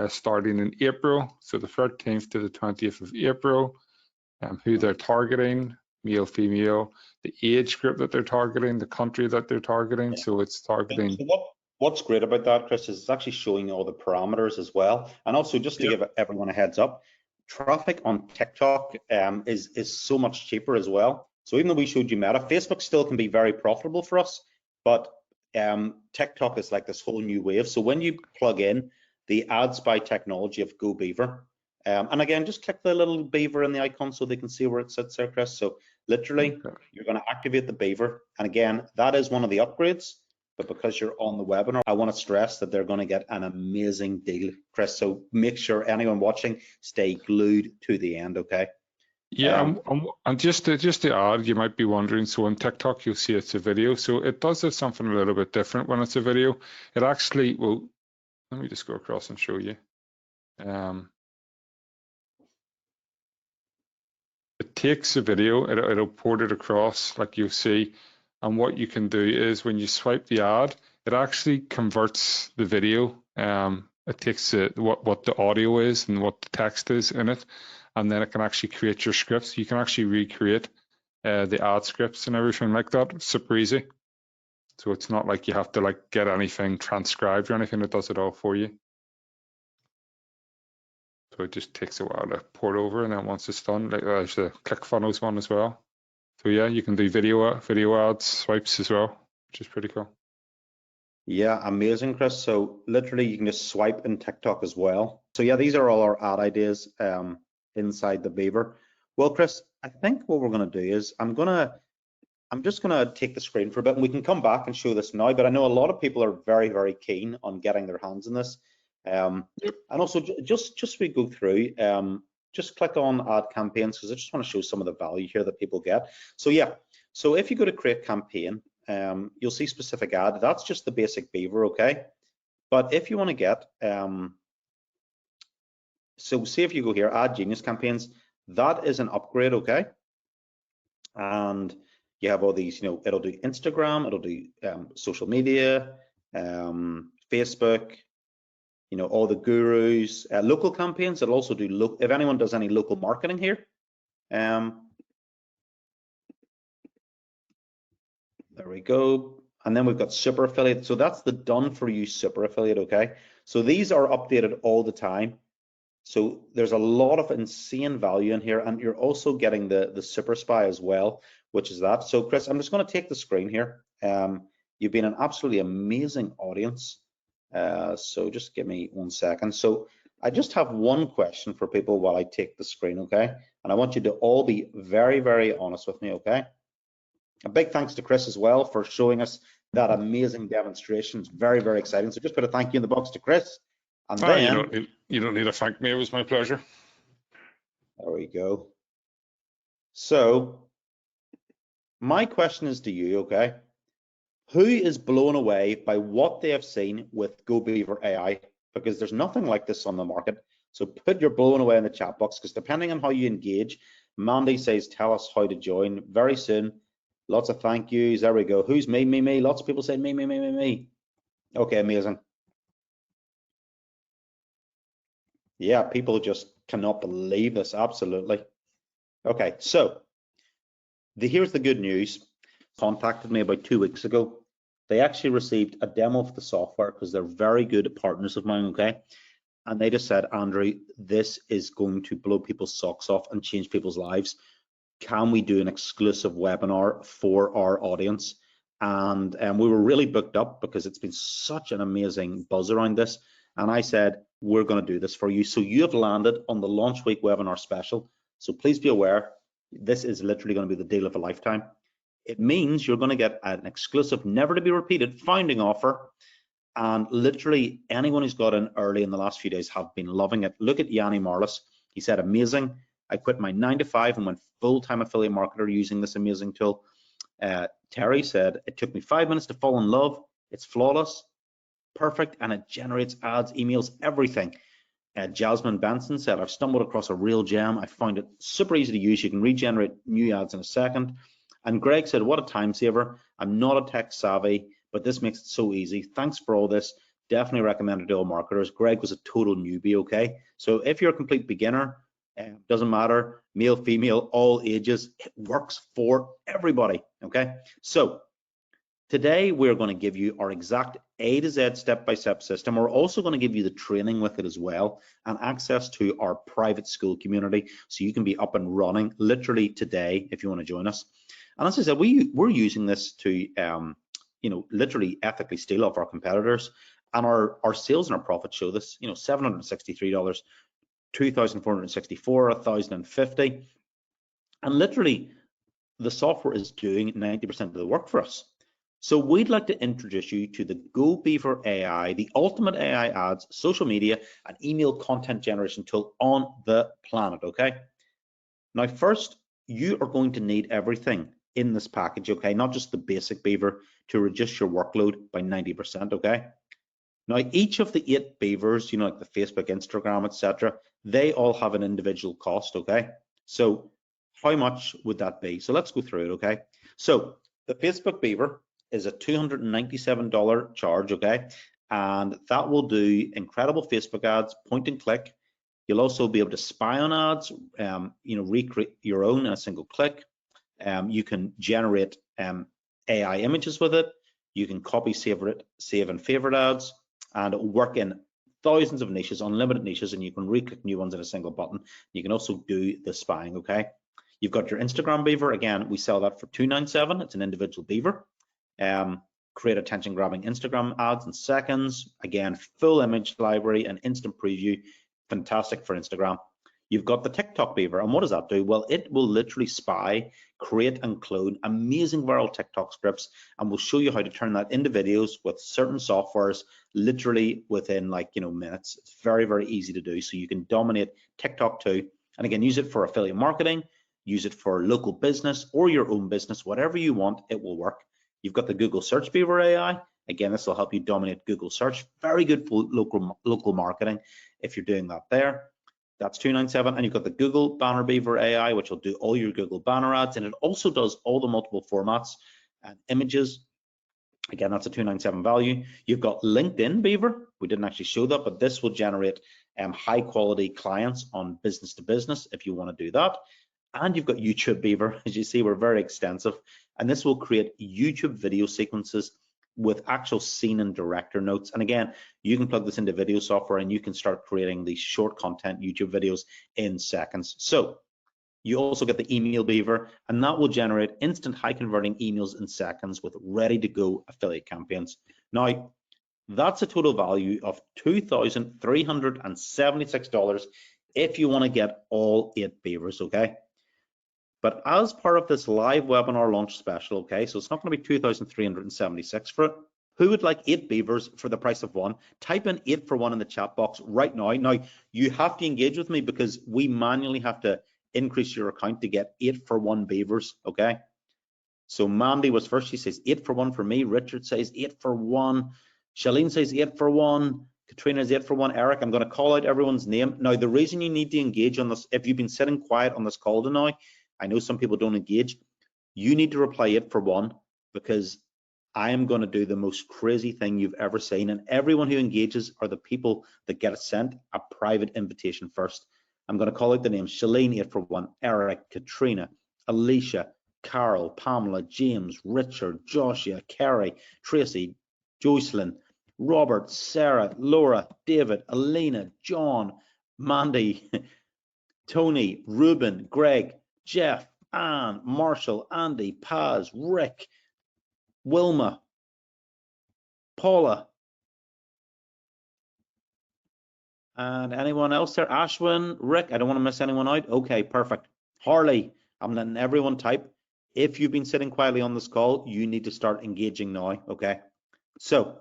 S2: starting in April, so the 13th to the 20th of April. Who they're targeting, male, female, the age group that they're targeting, the country that they're targeting. So it's targeting.
S1: So what's great about that, Chris, is it's actually showing you all the parameters as well. And also, just to give everyone a heads up, traffic on TikTok is so much cheaper as well. So even though we showed you Meta, Facebook still can be very profitable for us, but TikTok is like this whole new wave. So when you plug in the ad spy technology of Go Beaver, and again, just click the little beaver in the icon so they can see where it sits there, Chris. So literally, you're going to activate the beaver. And again, that is one of the upgrades. But because you're on the webinar, I want to stress that they're going to get an amazing deal, Chris. So make sure anyone watching stay glued to the end, okay?
S2: Yeah, and just to add, you might be wondering, so on TikTok, you'll see it's a video. So it does have something a little bit different when it's a video. It actually, well, let me just go across and show you. It takes a video, it'll port it across like you'll see, and what you can do is when you swipe the ad, it actually converts the video. It takes what the audio is and what the text is in it, and then it can actually create your scripts. You can actually recreate the ad scripts and everything like that. It's super easy. So it's not like you have to like get anything transcribed or anything. It does it all for you. So it just takes a while to port over, and then once it's done, like there's the ClickFunnels one as well. So yeah, you can do video ads, swipes as well, which is pretty cool.
S1: Yeah, amazing, Chris. So literally, you can just swipe in TikTok as well. So yeah, these are all our ad ideas inside the Beaver. Well, Chris, I think what we're going to do is I'm just going to take the screen for a bit, and we can come back and show this now. But I know a lot of people are very, very keen on getting their hands on this. And also, just we go through, just click on add campaigns, because I just want to show some of the value here that people get. So yeah, so if you go to create campaign, you'll see specific ad. That's just the basic Beaver, okay? But if you want to get, so say if you go here, add Genius campaigns, that is an upgrade, okay? And you have all these, it'll do Instagram, it'll do social media, Facebook, all the gurus, local campaigns. It'll also do, if anyone does any local marketing here, there we go. And then we've got super affiliate. So that's the done for you super affiliate, okay? So these are updated all the time. So there's a lot of insane value in here, and you're also getting the super spy as well, which is that. So Chris, I'm just going to take the screen here. You've been an absolutely amazing audience. So just give me 1 second. So I just have one question for people while I take the screen, okay? And I want you to all be very, very honest with me, okay? A big thanks to Chris as well for showing us that amazing demonstration. It's very, very exciting. So just put a thank you in the box to Chris. And then
S2: you don't need to thank me. It was my pleasure.
S1: There we go. So my question is to you, okay? Who is blown away by what they have seen with Go Beaver AI? Because there's nothing like this on the market. So put your blown away in the chat box, because depending on how you engage, Mandy says, tell us how to join very soon. Lots of thank yous. There we go. Who's me, me, me? Lots of people say me, me, me, me, me. Okay, amazing. Yeah, people just cannot believe this. Absolutely. Okay, so here's the good news. Contacted me about 2 weeks ago. They actually received a demo of the software because they're very good partners of mine, okay? And they just said, Andrew, this is going to blow people's socks off and change people's lives. Can we do an exclusive webinar for our audience? And we were really booked up because it's been such an amazing buzz around this. And I said, we're going to do this for you. So you have landed on the launch week webinar special. So please be aware, this is literally going to be the deal of a lifetime. It means you're going to get an exclusive, never to be repeated founding offer. And literally anyone who's got in early in the last few days have been loving it. Look at Yanni Marlis. He said, amazing. I quit my 9 to 5 and went full-time affiliate marketer using this amazing tool. Terry said, it took me 5 minutes to fall in love. It's flawless, perfect, and it generates ads, emails, everything. Jasmine Benson said, I've stumbled across a real gem. I found it super easy to use. You can regenerate new ads in a second. And Greg said, what a time saver. I'm not a tech savvy, but this makes it so easy. Thanks for all this. Definitely recommend it to all marketers. Greg was a total newbie, okay? So if you're a complete beginner, doesn't matter, male, female, all ages, it works for everybody, okay? So today we're going to give you our exact A to Z step-by-step system. We're also going to give you the training with it as well and access to our private school community so you can be up and running literally today if you want to join us. And as I said, we're using this to, literally ethically steal off our competitors, and our sales and our profits show this. $763, $2,464, $1,050, and literally the software is doing 90% of the work for us. So we'd like to introduce you to the Go Beaver AI, the ultimate AI ads, social media, and email content generation tool on the planet. Okay. Now, first, you are going to need everything in this package, okay? Not just the basic Beaver, to reduce your workload by 90%, okay? Now, each of the 8 Beavers, like the Facebook, Instagram, etc., they all have an individual cost, okay? So how much would that be? So let's go through it, okay? So the Facebook Beaver is a $297 charge, okay? And that will do incredible Facebook ads, point and click. You'll also be able to spy on ads, recreate your own in a single click. You can generate AI images with it. You can copy, save and favorite ads, and work in thousands of niches, unlimited niches, and you can re-click new ones in a single button. You can also do the spying, okay? You've got your Instagram Beaver. Again, we sell that for $297. It's an individual Beaver. Create attention-grabbing Instagram ads in seconds. Again, full image library and instant preview. Fantastic for Instagram. You've got the TikTok Beaver, and what does that do? Well, it will literally spy, create and clone amazing viral TikTok scripts, and we'll show you how to turn that into videos with certain softwares literally within minutes. It's very, very easy to do, so you can dominate TikTok too. And again, use it for affiliate marketing, use it for local business or your own business, whatever you want, it will work. You've got the Google Search Beaver AI. Again, this will help you dominate Google Search. Very good for local marketing if you're doing that there. That's $297. And you've got the Google Banner Beaver AI, which will do all your Google banner ads, and it also does all the multiple formats and images. Again, that's a $297 value. You've got LinkedIn Beaver. We didn't actually show that, but this will generate high quality clients on business to business if you want to do that. And you've got YouTube Beaver. As you see, we're very extensive, and this will create YouTube video sequences with actual scene and director notes. And again, you can plug this into video software and you can start creating these short content YouTube videos in seconds. So you also get the email Beaver, and that will generate instant high converting emails in seconds with ready to go affiliate campaigns. Now, that's a total value of $2,376 if you want to get all 8 Beavers, okay? But as part of this live webinar launch special, okay, so it's not going to be 2,376 for it. Who would like 8 beavers for the price of 1? Type in 8 for 1 in the chat box right now. Now, you have to engage with me because we manually have to increase your account to get 8 for 1 beavers, okay? So Mandy was first. She says 8 for 1 for me. Richard says 8 for 1. Shalene says 8 for 1. Katrina is 8 for 1. Eric, I'm going to call out everyone's name. Now, the reason you need to engage on this, if you've been sitting quiet on this call tonight, I know some people don't engage. You need to reply 8 for 1 because I am going to do the most crazy thing you've ever seen. And everyone who engages are the people that get sent a private invitation first. I'm going to call out the names: Shalene 8 for 1, Eric, Katrina, Alicia, Carol, Pamela, James, Richard, Joshua, Kerry, Tracy, Jocelyn, Robert, Sarah, Laura, David, Alina, John, Mandy, Tony, Ruben, Greg, Jeff, Anne, Marshall, Andy, Paz, Rick, Wilma, Paula, and anyone else there? Ashwin, Rick, I don't want to miss anyone out. Okay, perfect. Harley, I'm letting everyone type. If you've been sitting quietly on this call, you need to start engaging now, okay? So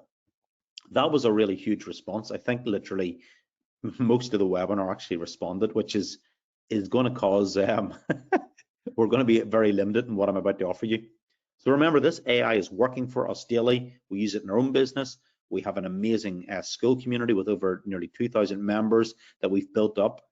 S1: that was a really huge response. I think literally most of the webinar actually responded, which is going to cause, we're going to be very limited in what I'm about to offer you. So remember, this AI is working for us daily. We use it in our own business. We have an amazing school community with over nearly 2,000 members that we've built up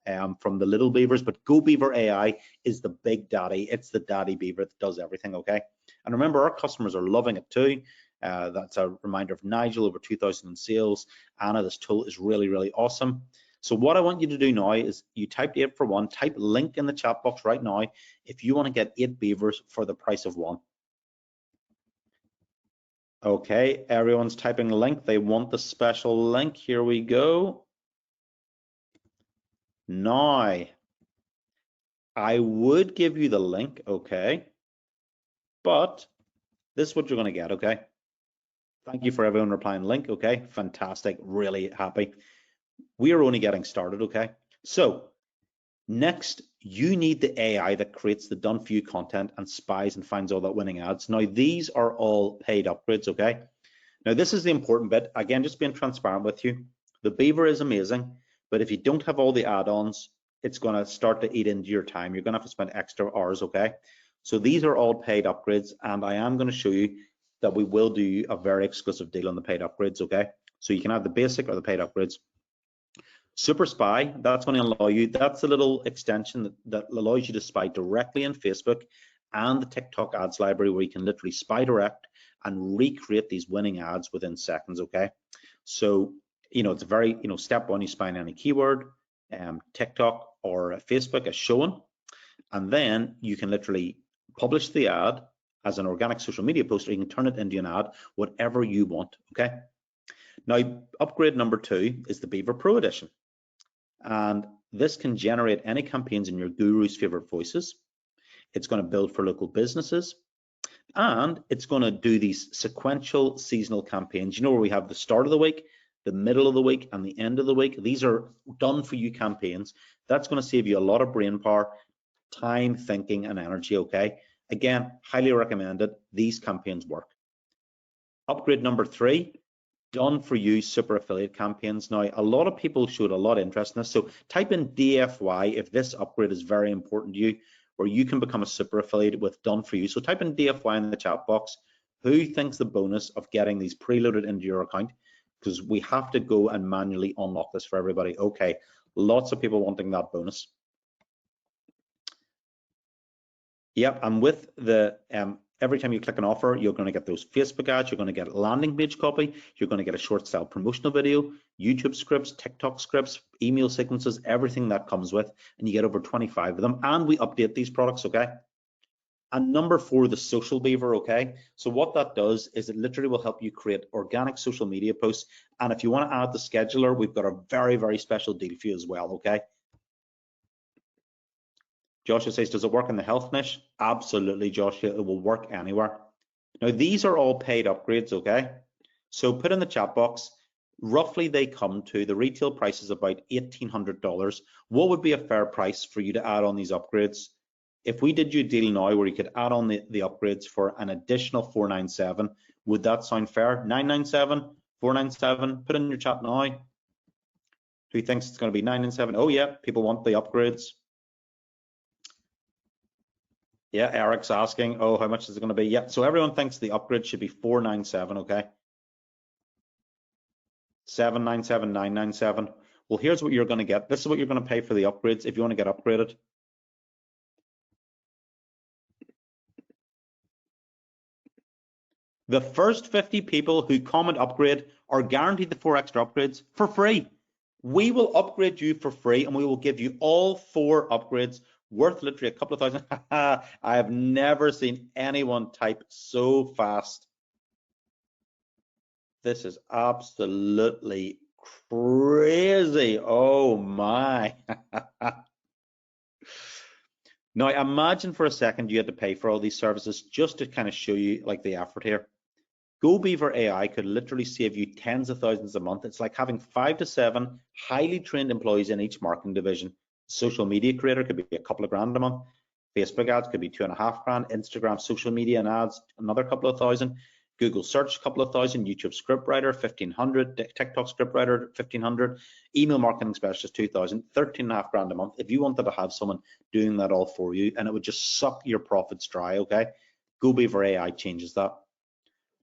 S1: from the little beavers, but Go Beaver AI is the big daddy. It's the daddy beaver that does everything, okay? And remember, our customers are loving it too. That's a reminder of Nigel, over 2,000 in sales. Anna, this tool is really, really awesome. So what I want you to do now is you typed 8 for 1, type link in the chat box right now if you want to get 8 beavers for the price of 1. Okay, everyone's typing link. They want the special link. Here we go. Now, I would give you the link, okay, but this is what you're going to get, okay? Thank you for everyone replying link, okay? Fantastic, really happy. We are only getting started, okay? So next, you need the AI that creates the done for you content and spies and finds all that winning ads. Now, these are all paid upgrades, okay? Now, this is the important bit. Again, just being transparent with you. The Beaver is amazing, but if you don't have all the add-ons, it's going to start to eat into your time. You're going to have to spend extra hours, okay? So these are all paid upgrades, and I am going to show you that we will do a very exclusive deal on the paid upgrades, okay? So you can have the basic or the paid upgrades. Super Spy, that's going to allow you, that's a little extension that allows you to spy directly in Facebook and the TikTok ads library, where you can literally spy direct and recreate these winning ads within seconds, okay? So, you know, it's a very, you know, step one, you spy in any keyword, TikTok or Facebook as shown, and then you can literally publish the ad as an organic social media post, or you can turn it into an ad, whatever you want, okay? Now, upgrade number 2 is the Beaver Pro Edition. And this can generate any campaigns in your guru's favorite voices. It's going to build for local businesses, and it's going to do these sequential seasonal campaigns. You know, where we have the start of the week, the middle of the week, and the end of the week. These are done for you campaigns. That's going to save you a lot of brain power, time, thinking, and energy, okay? Again, highly recommended. These campaigns work. Upgrade number 3, done for you super affiliate campaigns. Now, a lot of people showed a lot of interest in this, so type in DFY if this upgrade is very important to you, where you can become a super affiliate with done for you. So type in DFY in the chat box. Who thinks the bonus of getting these preloaded into your account? Because we have to go and manually unlock this for everybody. Okay, lots of people wanting that bonus. Yep, and with the every time you click an offer, you're going to get those Facebook ads, you're going to get a landing page copy, you're going to get a short style promotional video, YouTube scripts, TikTok scripts, email sequences, everything that comes with, and you get over 25 of them, and we update these products, okay? And number 4, the Social Beaver, okay? So what that does is it literally will help you create organic social media posts, and if you want to add the scheduler, we've got a very, very special deal for you as well, okay? Joshua says, does it work in the health niche? Absolutely, Joshua, it will work anywhere. Now, these are all paid upgrades, okay? So put in the chat box, roughly they come to, the retail price is about $1,800. What would be a fair price for you to add on these upgrades? If we did you a deal now where you could add on the upgrades for an additional 497, would that sound fair? 997, 497, put in your chat now. Who thinks it's going to be 997? Oh yeah, people want the upgrades. Yeah, Eric's asking, oh, how much is it going to be? Yeah, so everyone thinks the upgrade should be 497, okay? 797, 997. Well, here's what you're going to get. This is what you're going to pay for the upgrades if you want to get upgraded. The first 50 people who comment upgrade are guaranteed the 4 extra upgrades for free. We will upgrade you for free and we will give you all 4 upgrades worth literally a couple of thousand. I have never seen anyone type so fast. This is absolutely crazy. Oh my. Now imagine for a second you had to pay for all these services just to kind of show you like the effort here. Beaver AI could literally save you tens of thousands a month. It's like having 5 to 7 highly trained employees in each marketing division. Social media creator could be a couple of grand a month. Facebook ads could be 2.5 grand. Instagram social media and ads, another couple of thousand. Google search, a couple of thousand. YouTube scriptwriter, 1,500. TikTok scriptwriter, 1,500. Email marketing specialist, 2,000. 13.5 grand a month. If you wanted to have someone doing that all for you, and it would just suck your profits dry, okay? Beaver AI changes that.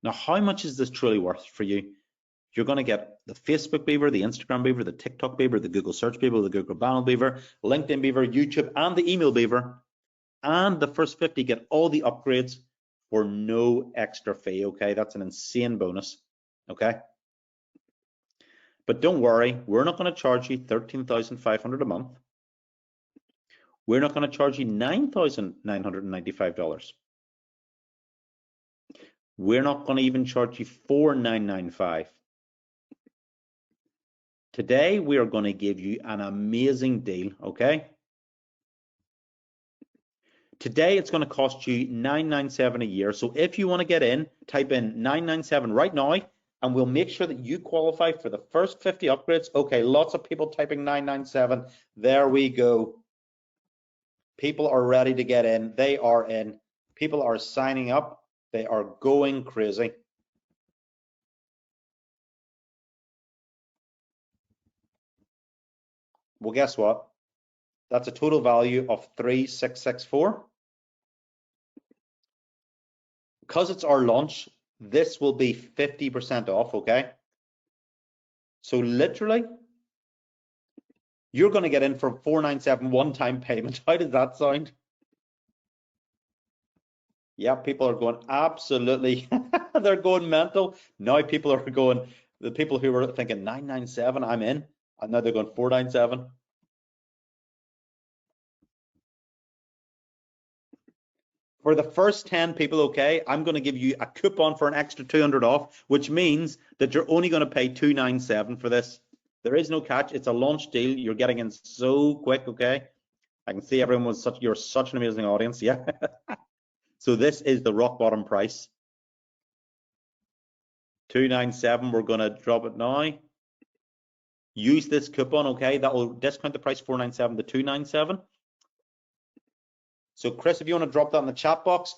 S1: Now, how much is this truly worth for you? You're going to get the Facebook Beaver, the Instagram Beaver, the TikTok Beaver, the Google Search Beaver, the Google Banner Beaver, LinkedIn Beaver, YouTube, and the Email Beaver. And the first 50 get all the upgrades for no extra fee, okay? That's an insane bonus, okay? But don't worry, we're not going to charge you $13,500 a month. We're not going to charge you $9,995. We're not going to even charge you $4,995. Today, we are going to give you an amazing deal, okay? Today, it's going to cost you $997 a year. So if you want to get in, type in $997 right now, and we'll make sure that you qualify for the first 50 upgrades. Okay, lots of people typing $997. There we go. People are ready to get in. They are in. People are signing up. They are going crazy. Well, guess what? That's a total value of 3,664. Because it's our launch, this will be 50% off, okay? So literally, you're going to get in for 497 one-time payment. How does that sound? Yeah, people are going absolutely, they're going mental. Now people are going, the people who were thinking 997, I'm in, and now they're going 497. For the first 10 people, okay, I'm going to give you a coupon for an extra 200 off, which means that you're only going to pay 297 for this. There is no catch. It's a launch deal. You're getting in so quick, okay? I can see everyone was such, you're such an amazing audience, yeah. So this is the rock bottom price. 297, we're going to drop it now. Use this coupon, okay? That will discount the price 497 to 297. So Chris, if you want to drop that in the chat box,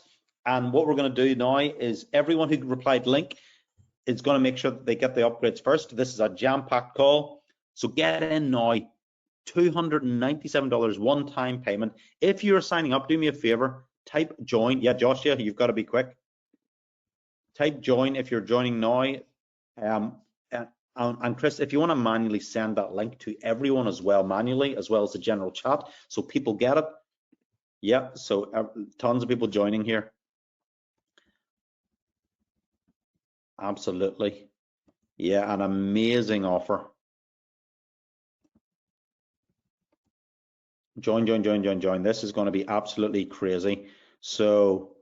S1: and what we're going to do now is everyone who replied link is going to make sure that they get the upgrades first. This is a jam-packed call. So get in now. $297 one-time payment. If you're signing up, do me a favor, type join. Yeah, Joshua, you've got to be quick. Type join if you're joining now. And Chris, if you want to manually send that link to everyone as well, manually, as well as the general chat, so people get it. Yeah, so tons of people joining here. Absolutely. Yeah, an amazing offer. Join. This is going to be absolutely crazy. So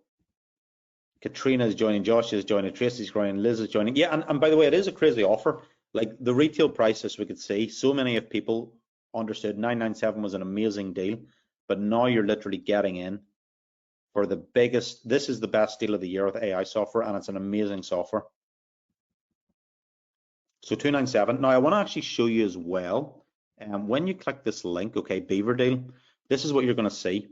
S1: Katrina is joining, Josh is joining, Tracy's joining, Liz is joining. Yeah, and by the way, it is a crazy offer. Like the retail price, as we could see, so many of people understood 997 was an amazing deal, but now you're literally getting in for the biggest, this is the best deal of the year with AI software, and it's an amazing software. So 297. Now I want to actually show you as well, when you click this link, okay, Beaver deal, this is what you're going to see.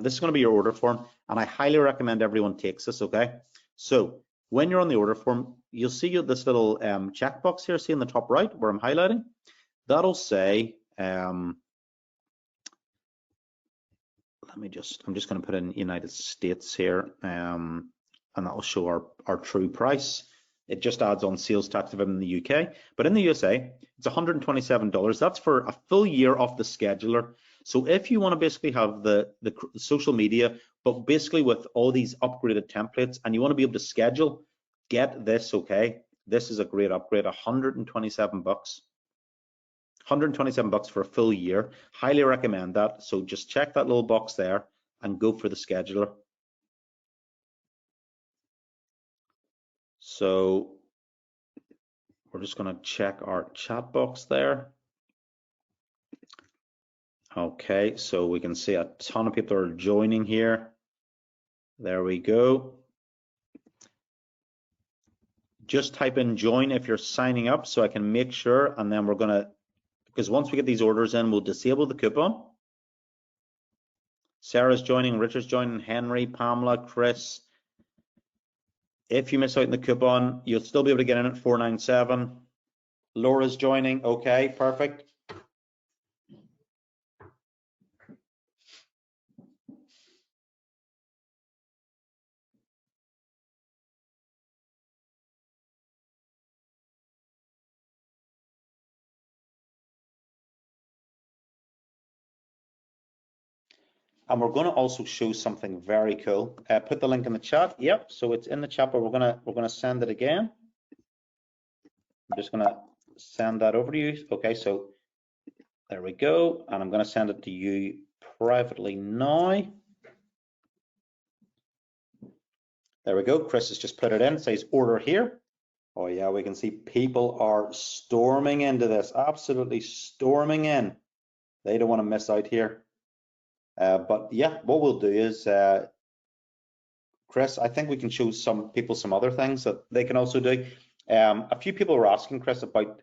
S1: This is going to be your order form, and I highly recommend everyone takes this, okay? So when you're on the order form, you'll see this little checkbox here, see in the top right where I'm highlighting. That'll say, I'm just going to put in United States here, and that will show our true price. It just adds on sales tax if I'm in the UK, but in the USA, it's $127. That's for a full year off the scheduler. So if you want to basically have the social media, but basically with all these upgraded templates, and you want to be able to schedule, get this, okay? This is a great upgrade, 127 bucks. 127 bucks for a full year. Highly recommend that. So just check that little box there and go for the scheduler. So we're just going to check our chat box there. Okay, so we can see a ton of people are joining here. There we go. Just type in join if you're signing up so I can make sure, and then we're going to, because once we get these orders in, we'll disable the coupon. Sarah's joining, Richard's joining, Henry, Pamela, Chris. If you miss out on the coupon, you'll still be able to get in at $497. Laura's joining. Okay, perfect. And we're going to also show something very cool. Put the link in the chat. Yep. So it's in the chat, but we're gonna send it again. I'm just gonna send that over to you. Okay. So there we go. And I'm gonna send it to you privately now. There we go. Chris has just put it in. It says order here. Oh yeah, we can see people are storming into this. Absolutely storming in. They don't want to miss out here. But yeah, what we'll do is, Chris, I think we can show some people some other things that they can also do. A few people were asking Chris about,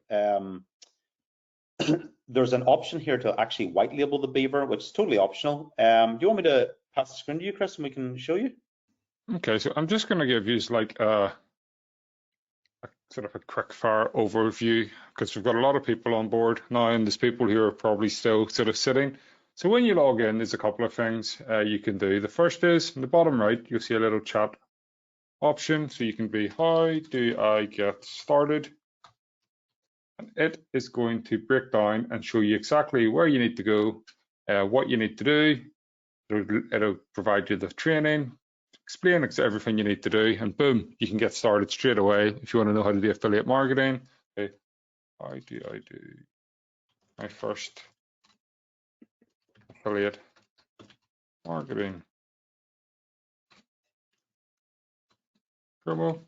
S1: there's an option here to actually white label the Beaver, which is totally optional. Do you want me to pass the screen to you, Chris, and we can show you?
S2: Okay, so I'm just going to give you like a sort of a quick fire overview, because we've got a lot of people on board now, and there's people who are probably still sort of sitting. So when you log in, there's a couple of things you can do. The first is in the bottom right, you'll see a little chat option. So you can be, how do I get started? And it is going to break down and show you exactly where you need to go, what you need to do. It'll provide you the training, explain everything you need to do, and boom, you can get started straight away. If you want to know how to do affiliate marketing, okay, how do I do my first affiliate marketing promo?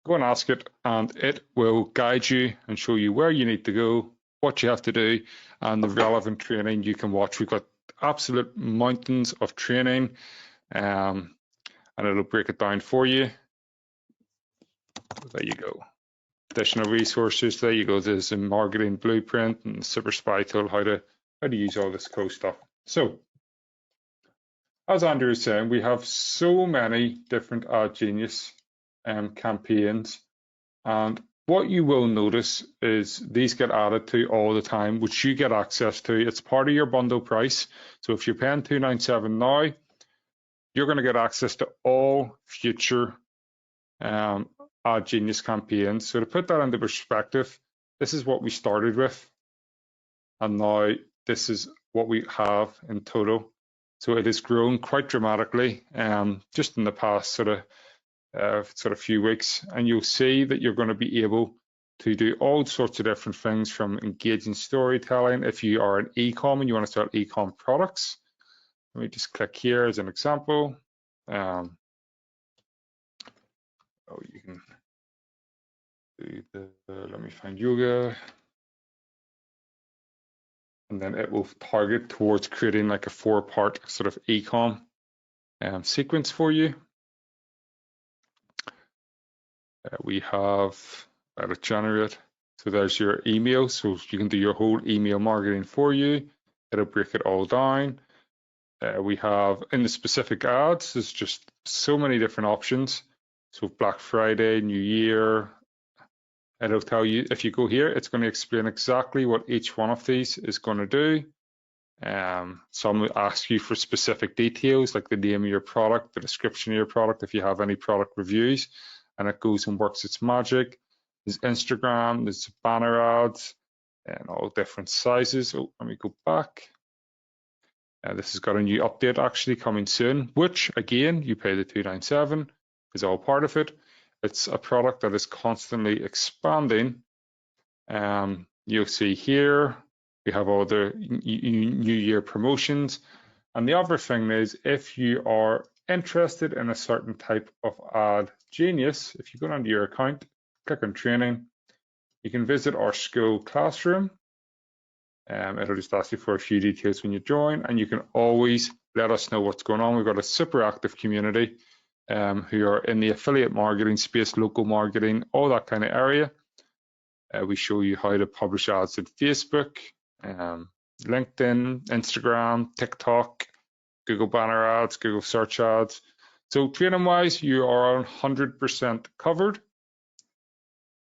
S2: Go and ask it, and it will guide you and show you where you need to go, what you have to do, and the relevant training you can watch. We've got absolute mountains of training, and it'll break it down for you. There you go. Additional resources. There you go. There's a marketing blueprint and super spy tool, how to use all this cool stuff. So, as Andrew was saying, we have so many different Ad Genius campaigns, and what you will notice is these get added to all the time, which you get access to. It's part of your bundle price. So if you're paying $297 now, you're going to get access to all future Ad Genius campaigns. So to put that into perspective, this is what we started with, and now this is what we have in total. So it has grown quite dramatically just in the past sort of few weeks, and you'll see that you're going to be able to do all sorts of different things, from engaging storytelling. If you are an e-com and you want to start e-com products, let me just click here as an example. You can do let me find yoga, and then it will target towards creating like a 4-part sort of e-com sequence for you. We have a generate. So there's your email. So you can do your whole email marketing for you. It'll break it all down. We have in the specific ads, there's just so many different options. So Black Friday, New Year, it'll tell you, if you go here, it's going to explain exactly what each one of these is going to do. Some will ask you for specific details, like the name of your product, the description of your product, if you have any product reviews, and it goes and works its magic. There's Instagram, there's banner ads, and all different sizes. Oh, let me go back. This has got a new update actually coming soon, which again, you pay the $297, is all part of it. It's a product that is constantly expanding. You'll see here, we have all the New Year promotions. And the other thing is, if you are interested in a certain type of ad genius, if you go onto your account, click on training, you can visit our school classroom. It'll just ask you for a few details when you join, and you can always let us know what's going on. We've got a super active community who are in the affiliate marketing space, local marketing, all that kind of area. We show you how to publish ads in Facebook, LinkedIn, Instagram, TikTok, Google banner ads, Google search ads. So training wise, you are 100% covered.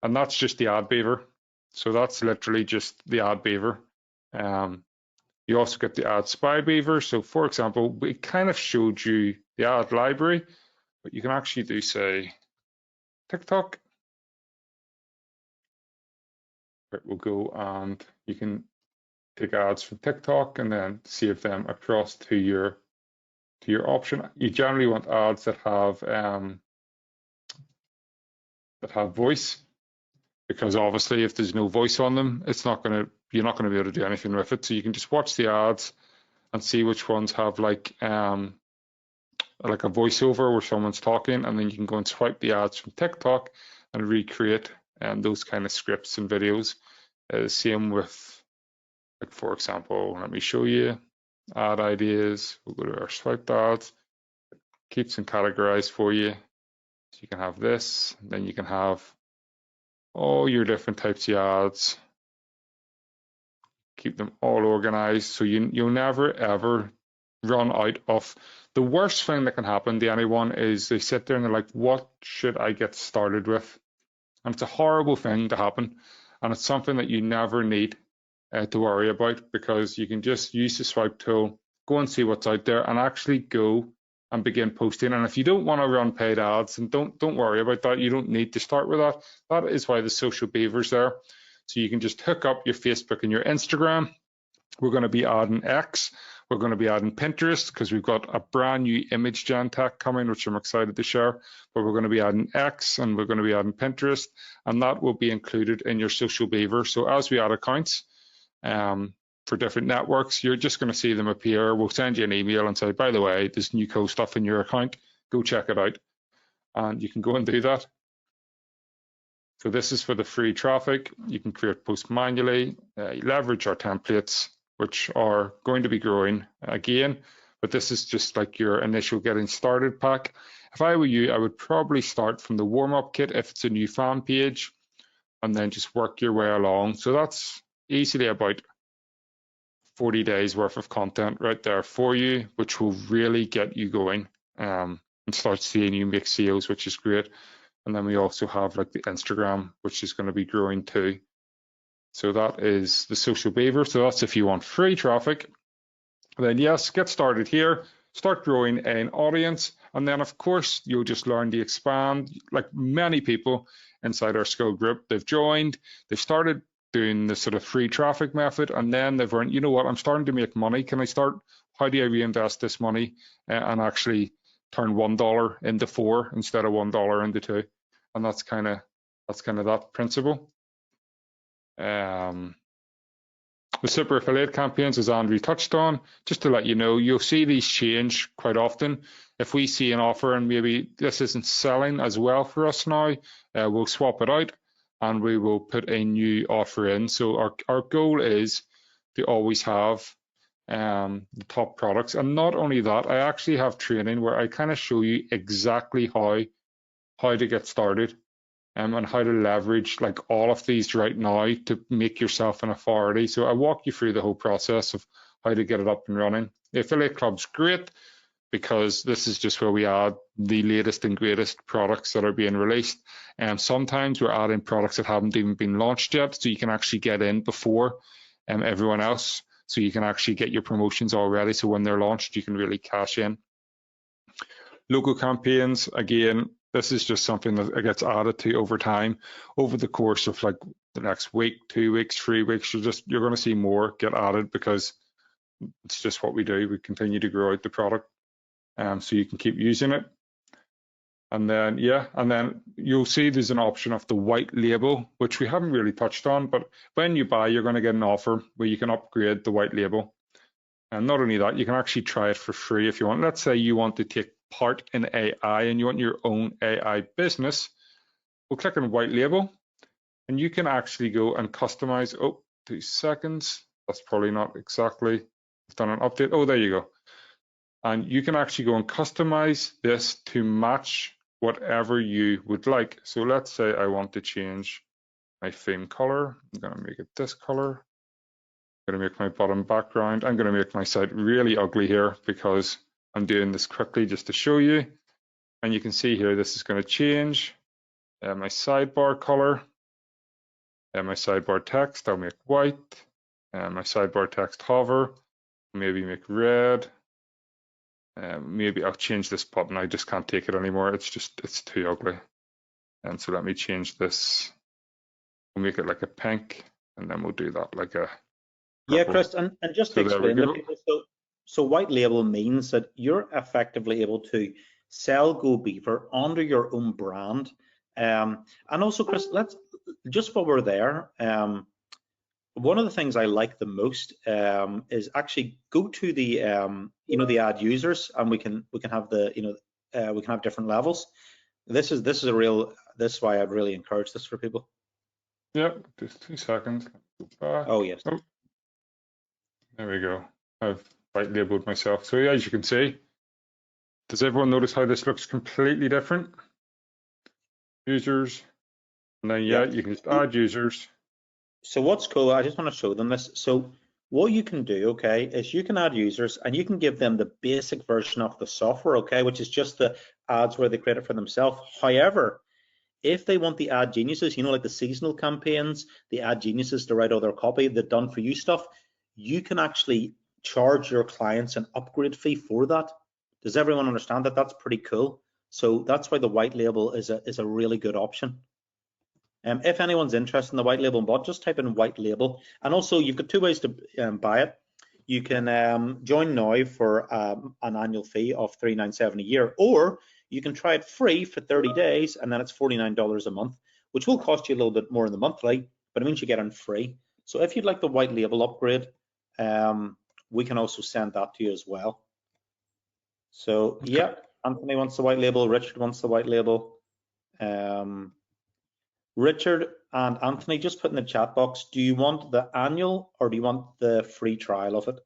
S2: And that's just the ad beaver. So that's literally just the ad beaver. You also get the ad spy beaver. So for example, we kind of showed you the ad library, but you can actually do, say, TikTok. We'll go and you can take ads from TikTok and then save them across to your option. You generally want ads that have voice, because obviously if there's no voice on them, you're not going to be able to do anything with it. So you can just watch the ads and see which ones have like a voiceover where someone's talking, and then you can go and swipe the ads from TikTok and recreate those kind of scripts and videos. Same with, like, for example, let me show you ad ideas. We'll go to our swiped ads. It keeps them categorized for you. So you can have this, and then you can have all your different types of ads. Keep them all organized, so you'll never ever run out of. The worst thing that can happen to anyone is they sit there and they're like, what should I get started with? And it's a horrible thing to happen, and it's something that you never need to worry about, because you can just use the swipe tool, go and see what's out there, and actually go and begin posting. And if you don't want to run paid ads, and don't worry about that, you don't need to start with that. That is why the social beaver's there. So you can just hook up your Facebook and your Instagram. We're going to be adding X. We're going to be adding Pinterest, because we've got a brand new image gen tech coming, which I'm excited to share. But we're going to be adding X, and we're going to be adding Pinterest, and that will be included in your social beaver. So as we add accounts for different networks, you're just going to see them appear. We'll send you an email and say, by the way, there's new cool stuff in your account. Go check it out. And you can go and do that. So this is for the free traffic. You can create posts manually, leverage our templates, which are going to be growing again, but this is just like your initial getting started pack. If I were you, I would probably start from the warm-up kit if it's a new fan page, and then just work your way along. So that's easily about 40 days worth of content right there for you, which will really get you going and start seeing you make sales, which is great. And then we also have like the Instagram, which is going to be growing too. So that is the social beaver. So that's if you want free traffic. Then yes, get started here, start growing an audience. And then of course, you'll just learn to expand. Like many people inside our school group, they've joined, they've started doing the sort of free traffic method, and then they've learned, you know what, I'm starting to make money. Can I start, how do I reinvest this money and actually turn $1 into $4 instead of $1 into $2? And that's kind of that principle. The super affiliate campaigns, as Andrew touched on, just to let you know, you'll see these change quite often. If we see an offer and maybe this isn't selling as well for us now, we'll swap it out and we will put a new offer in. So our goal is to always have the top products. And not only that, I actually have training where I kind of show you exactly how to get started and how to leverage like all of these right now to make yourself an authority. So I walk you through the whole process of how to get it up and running. The affiliate club's great because this is just where we add the latest and greatest products that are being released. And sometimes we're adding products that haven't even been launched yet, so you can actually get in before everyone else. So you can actually get your promotions already, so when they're launched, you can really cash in. Logo campaigns, again, this is just something that gets added to over time, over the course of like the next week, 2 weeks, 3 weeks. You're going to see more get added because it's just what we do. We continue to grow out the product, so you can keep using it. And then you'll see there's an option of the white label, which we haven't really touched on, but when you buy, you're going to get an offer where you can upgrade the white label. And not only that, you can actually try it for free if you want. Let's say you want to take part in AI and you want your own AI business. We'll click on white label and you can actually go and customize. Oh, 2 seconds. That's probably not exactly. I've done an update. Oh, there you go. And you can actually go and customize this to match whatever you would like. So let's say I want to change my theme color. I'm going to make it this color. I'm going to make my bottom background. I'm going to make my site really ugly here because I'm doing this quickly just to show you. And you can see here, this is going to change my sidebar color and my sidebar text. I'll make white and my sidebar text hover, maybe make red. Maybe I'll change this button. I just can't take it anymore. It's too ugly. And so let me change this. We'll make it like a pink, and then we'll do that like a purple.
S1: Yeah, Chris, and just to explain to people, so white label means that you're effectively able to sell Go Beaver under your own brand. And also, Chris, let's just while we're there, one of the things I like the most is actually go to the the ad users, and we can have the we can have different levels. This is why I'd really encourage this for people.
S2: Yep, just 2 seconds.
S1: Oh yes.
S2: Oh, there we go. I've white labeled myself. So yeah, as you can see, does everyone notice how this looks completely different? Users, and then you can just add users.
S1: So what's cool, I just want to show them this. So what you can do, okay, is you can add users and you can give them the basic version of the software, okay, which is just the ads where they create it for themselves. However, if they want the ad geniuses, like the seasonal campaigns, the ad geniuses to write all their copy, the done for you stuff, you can actually charge your clients an upgrade fee for that. Does everyone understand that? That's pretty cool. So that's why the white label is a really good option. If anyone's interested in the white label bot, just type in white label. And also, you've got 2 ways to buy it. You can join now for an annual fee of $397 a year, or you can try it free for 30 days, and then it's $49 a month, which will cost you a little bit more in the monthly, but it means you get it free. So if you'd like the white label upgrade, we can also send that to you as well. So yeah, Anthony wants the white label, Richard wants the white label. Richard and Anthony, just put in the chat box, do you want the annual or do you want the free trial of it?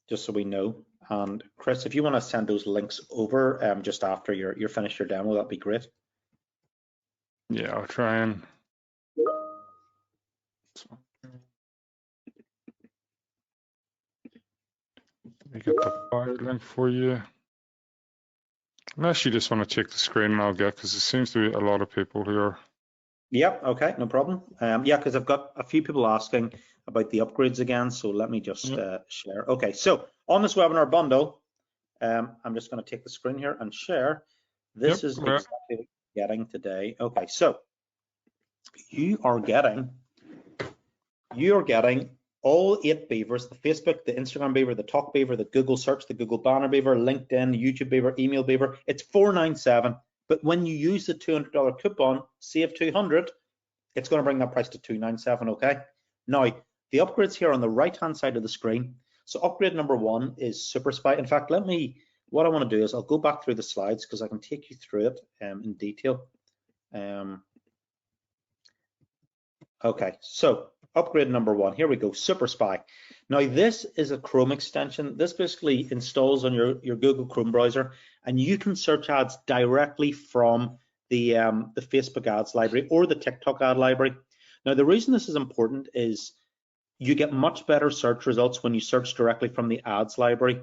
S1: Just so we know. And Chris, if you want to send those links over just after you're finished your demo, that'd be great.
S2: Yeah, I'll try and. Let me get the file link for you. Unless you just want to check the screen and I'll get, because there seems to be a lot of people here.
S1: Yep, okay, no problem. Yeah, because I've got a few people asking about the upgrades again, so let me just share. Okay, so on this webinar bundle, I'm just going to take the screen here and share. This is exactly what you're getting today. Okay, so you are getting all 8 beavers: the Facebook, the Instagram beaver, the Talk beaver, the Google search, the Google banner beaver, LinkedIn, YouTube beaver, email beaver. It's $497, but when you use the $200 coupon, save 200, it's going to bring that price to $297. Okay, now the upgrades here on the right hand side of the screen. So upgrade number 1 is Super Spy. In fact, what I want to do is I'll go back through the slides because I can take you through it in detail. Okay, so upgrade number 1, here we go, Super Spy. Now this is a Chrome extension. This basically installs on your Google Chrome browser, and you can search ads directly from the Facebook ads library or the TikTok ad library. Now the reason this is important is You get much better search results when you search directly from the ads library.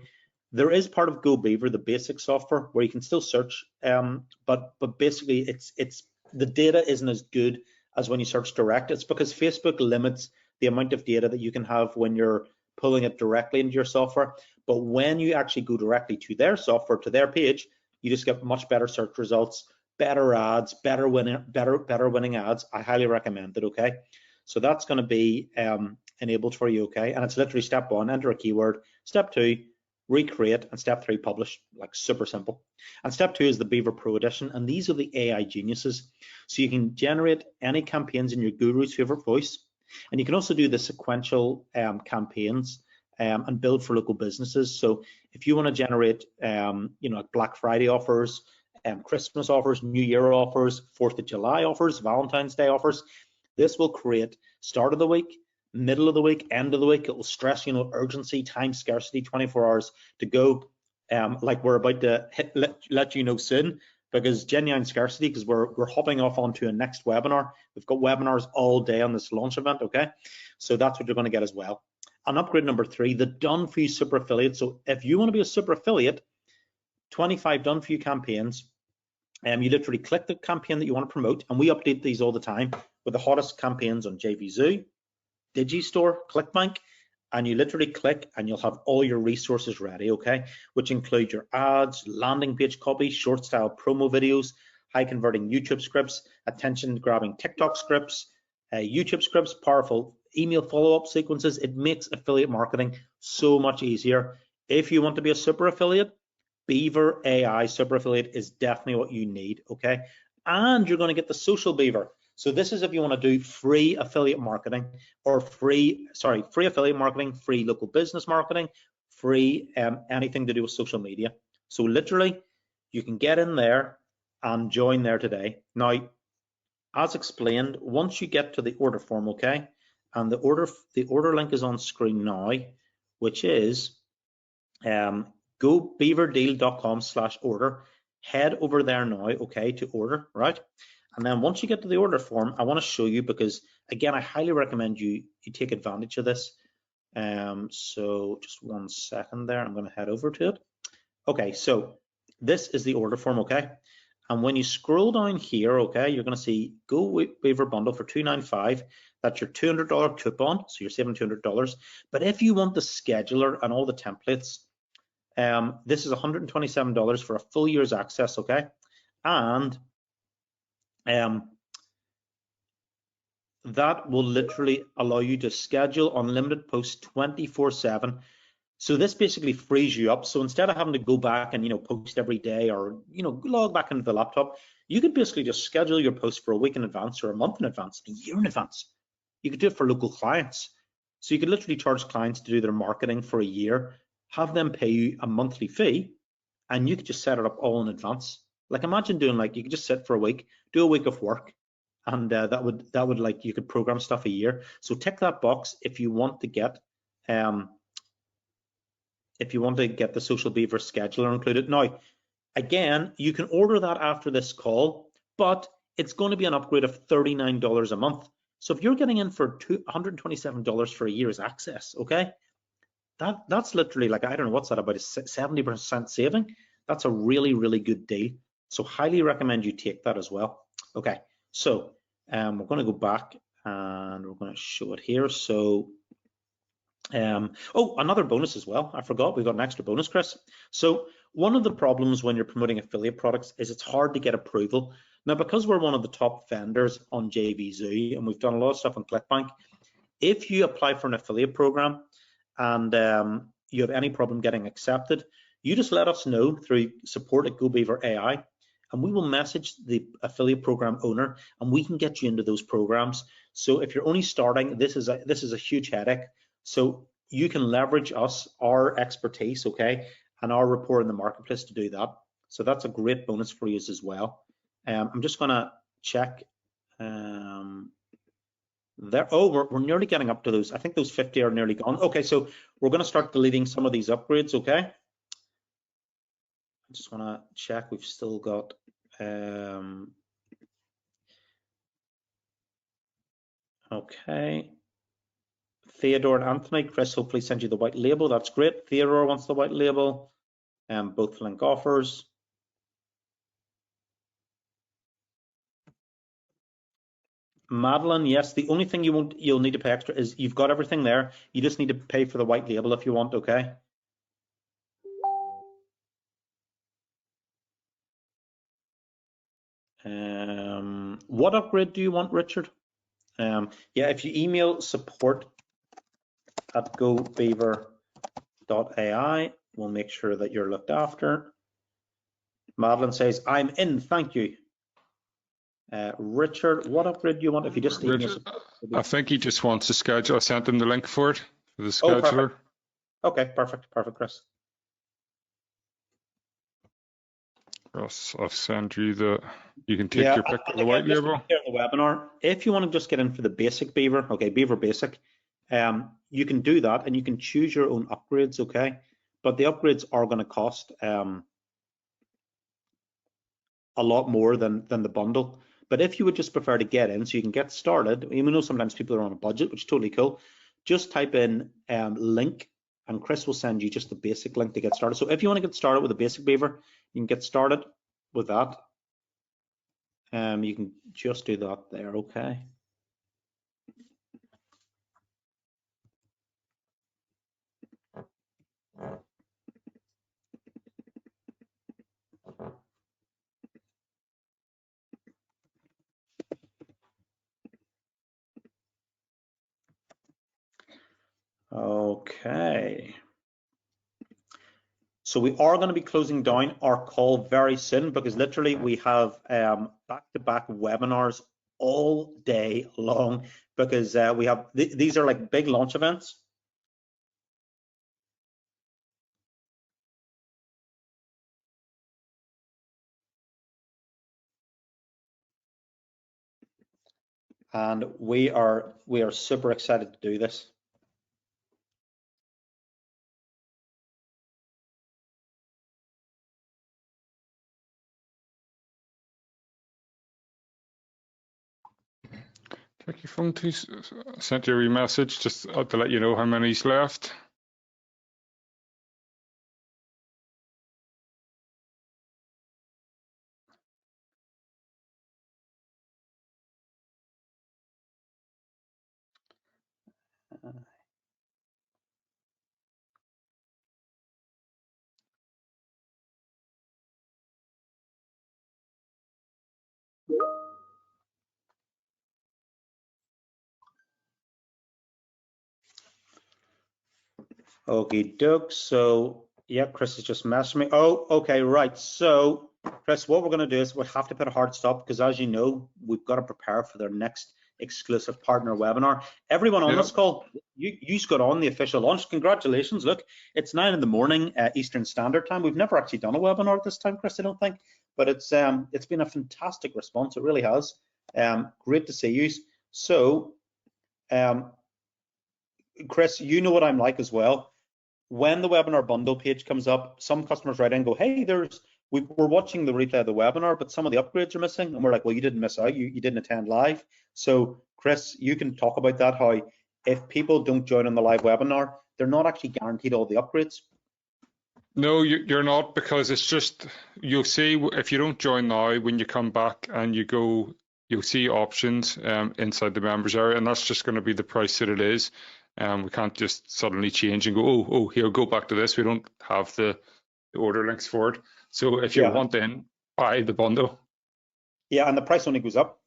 S1: There is part of GoBeaver, the basic software, where you can still search, but basically it's the data isn't as good as when you search direct. It's because Facebook limits the amount of data that you can have when you're pulling it directly into your software. But when you actually go directly to their software, to their page, you just get much better search results, better ads, better winning ads. I highly recommend it. Okay, so that's going to be enabled for you. Okay, and it's literally step 1, enter a keyword, step 2, recreate, and step 3, publish. Like, super simple. And step 2 is the Beaver Pro Edition, and these are the AI geniuses. So you can generate any campaigns in your guru's favorite voice, and you can also do the sequential campaigns and build for local businesses. So if you want to generate, like Black Friday offers, Christmas offers, New Year offers, 4th of July offers, Valentine's Day offers, this will create start of the week, middle of the week, end of the week. It will stress, urgency, time scarcity, 24 hours to go. Like we're about to let you know soon, because genuine scarcity, because we're hopping off onto a next webinar. We've got webinars all day on this launch event. Okay, so that's what you're going to get as well. And upgrade number 3, the done for you super affiliate. So if you want to be a super affiliate, 25 done for you campaigns. You literally click the campaign that you want to promote, and we update these all the time with the hottest campaigns on JVZoo, Digistore, ClickBank, and you literally click and you'll have all your resources ready, okay, which include your ads, landing page copy, short style promo videos, high converting YouTube scripts, attention grabbing TikTok scripts, YouTube scripts, powerful email follow-up sequences. It makes affiliate marketing so much easier. If you want to be a super affiliate, Beaver AI super affiliate is definitely what you need, okay? And you're going to get the social Beaver. So this is if you want to do free affiliate marketing, or free affiliate marketing, free local business marketing, free anything to do with social media. So literally, you can get in there and join there today. Now, as explained, once you get to the order form, okay, and the order link is on screen now, which is go beaverdeal.com/order. Head over there now, okay, to order, right? And then once you get to the order form, I want to show you, because again, I highly recommend you take advantage of this. So just 1 second there, I'm going to head over to it. Okay, so this is the order form, okay? And when you scroll down here, okay, you're going to see Go Beaver Bundle for $295. That's your $200 coupon, so you're saving $200. But if you want the scheduler and all the templates, this is $127 for a full year's access, okay? And that will literally allow you to schedule unlimited posts 24/7. So this basically frees you up. So instead of having to go back and post every day, or log back into the laptop, you could basically just schedule your post for a week in advance, or a month in advance, a year in advance. You could do it for local clients. So you could literally charge clients to do their marketing for a year, have them pay you a monthly fee, and you could just set it up all in advance. Like, imagine doing, like, you could just sit for a week, do a week of work, and that would like, you could program stuff a year. So tick that box if you want to get the Social Beaver scheduler included. Now, again, you can order that after this call, but it's going to be an upgrade of $39 a month. So if you're getting in for $127 for a year's access, okay, that's literally, like, I don't know, what's that, about a 70% saving? That's a really, really good deal. So highly recommend you take that as well. Okay, so we're going to go back and we're going to show it here. So oh, another bonus as well. I forgot, we've got an extra bonus, Chris. So one of the problems when you're promoting affiliate products is it's hard to get approval. Now, because we're one of the top vendors on JVZoo, and we've done a lot of stuff on ClickBank, if you apply for an affiliate program and you have any problem getting accepted, you just let us know through support@GoBeaverAI, and we will message the affiliate program owner, and we can get you into those programs. So if you're only starting, this is a huge headache. So you can leverage us, our expertise, okay, and our rapport in the marketplace to do that. So that's a great bonus for you as well. I'm just gonna check there. Oh, we're nearly getting up to those. I think those 50 are nearly gone. Okay, so we're going to start deleting some of these upgrades, okay? I just want to check. We've still got okay, Theodore and Anthony. Chris hopefully sent you the white label. That's great. Theodore wants the white label. Both link offers. Madeline, yes, the only thing you'll need to pay extra is you've got everything there. You just need to pay for the white label if you want, okay? What upgrade do you want, Richard? Yeah, if you email support@gobeaver.ai, we'll make sure that you're looked after. Madeline says, I'm in, thank you. Richard, what upgrade do you want? If you just email support.
S2: I think he just wants to schedule. I sent him the link for it, for the scheduler.
S1: Oh, perfect. Okay, perfect, Chris.
S2: Ross, I'll send you you can take your pick of the white label.
S1: Here in the webinar, if you want to just get in for the basic Beaver, okay, Beaver Basic, you can do that and you can choose your own upgrades, okay? But the upgrades are going to cost a lot more than the bundle. But if you would just prefer to get in so you can get started, even though sometimes people are on a budget, which is totally cool, just type in link and Chris will send you just the basic link to get started. So if you want to get started with a basic Beaver, you can get started with that. You can just do that there, okay? Okay. So we are going to be closing down our call very soon because literally we have back-to-back webinars all day long because we have these are like big launch events. And we are super excited to do this.
S2: Check your phone, please. Sent you a message just to let you know how many's left.
S1: Okie doke. So yeah, Chris is just messaging me. Oh, okay, right. So Chris, what we're going to do is we have to put a hard stop because, as you know, we've got to prepare for their next exclusive partner webinar. Everyone on this call, you've got on the official launch. Congratulations. Look, it's 9 in the morning Eastern Standard Time. We've never actually done a webinar at this time, Chris, I don't think, but it's been a fantastic response. It really has. Great to see you. So, Chris, you know what I'm like as well. When the webinar bundle page comes up, some customers write in and go, hey, we're watching the replay of the webinar, but some of the upgrades are missing. And we're like, well, you didn't miss out. You didn't attend live. So Chris, you can talk about that, how if people don't join on the live webinar, they're not actually guaranteed all the upgrades.
S2: No, you're not, because it's just, you'll see if you don't join now, when you come back and you go, you'll see options inside the members area, and that's just going to be the price that it is. We can't just suddenly change and go, oh, here, go back to this. We don't have the order links for it. So if you want in, buy the bundle.
S1: Yeah, and the price only goes up.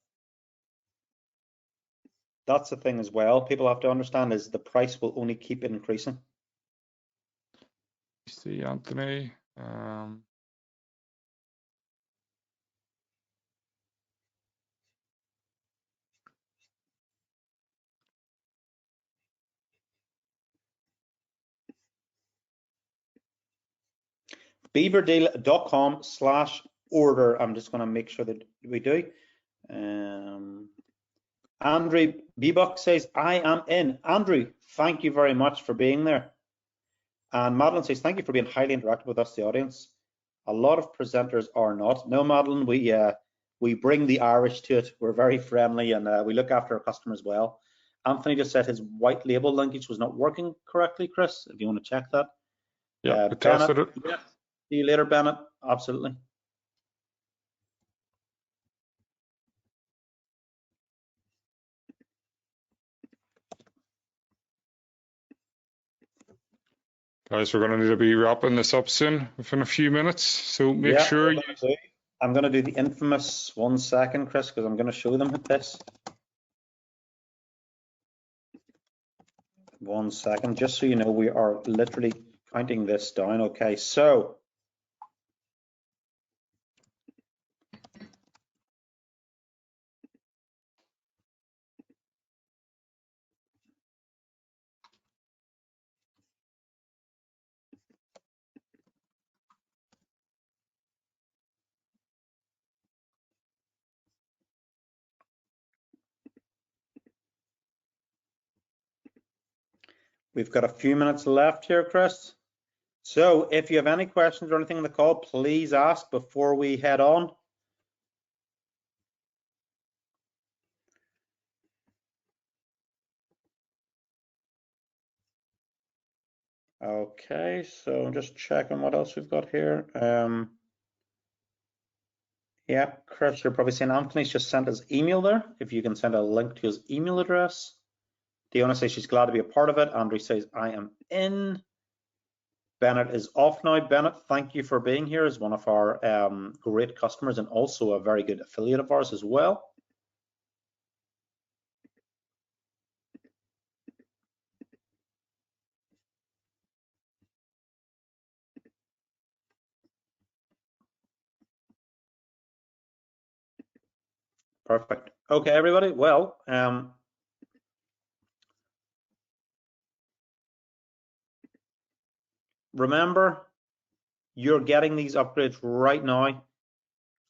S1: That's the thing as well. People have to understand is the price will only keep increasing.
S2: See, Anthony.
S1: beaverdeal.com/order. I'm just going to make sure that we do. Andrew Bbuck says, I am in. Andrew, thank you very much for being there. And Madeline says, thank you for being highly interactive with us, the audience. A lot of presenters are not. No, Madeline, we bring the Irish to it. We're very friendly and we look after our customers well. Anthony just said his white label linkage was not working correctly, Chris, if you want to check that.
S2: Yeah, I
S1: Bennett,
S2: tested it.
S1: yeah. See you later, Bennett. Absolutely.
S2: Guys, we're going to need to be wrapping this up soon within a few minutes. So make sure you...
S1: I'm going to do the infamous 1 second, Chris, because I'm going to show them this. 1 second, just so you know, we are literally counting this down. Okay, so we've got a few minutes left here, Chris. So if you have any questions or anything on the call, please ask before we head on. Okay, so I'm just checking what else we've got here. Yeah, Chris, you're probably saying Anthony's just sent his email there. If you can send a link to his email address. Diona says she's glad to be a part of it. Andrew says, I am in. Bennett is off now. Bennett, thank you for being here as one of our great customers and also a very good affiliate of ours as well. Perfect. Okay, everybody. Well, remember, you're getting these upgrades right now.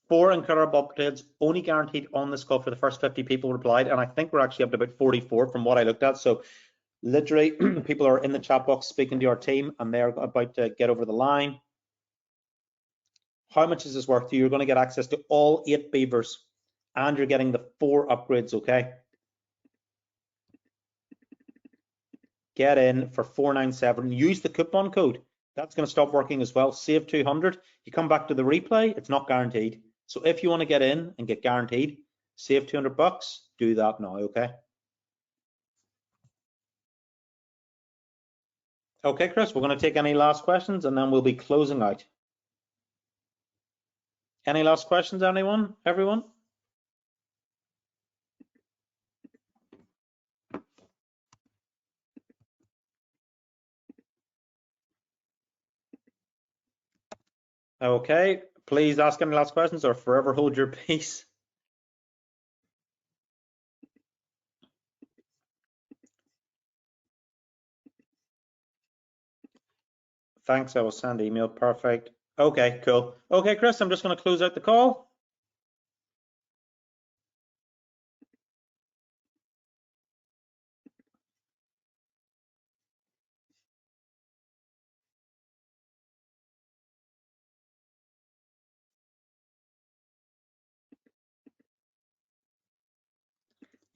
S1: 4 incredible upgrades, only guaranteed on this call for the first 50 people replied, and I think we're actually up to about 44 from what I looked at. So literally, people are in the chat box speaking to our team, and they're about to get over the line. How much is this worth to you? You're going to get access to all 8 beavers, and you're getting the 4 upgrades, okay? Get in for $497. Use the coupon code. That's going to stop working as well. Save 200. You come back to the replay, it's not guaranteed. So if you want to get in and get guaranteed, save 200 bucks, do that now, okay? Okay, Chris, we're going to take any last questions and then we'll be closing out. Any last questions, anyone, everyone? Okay, please ask any last questions or forever hold your peace. Thanks, I will send email, perfect. Okay, cool. Okay, Chris, I'm just going to close out the call.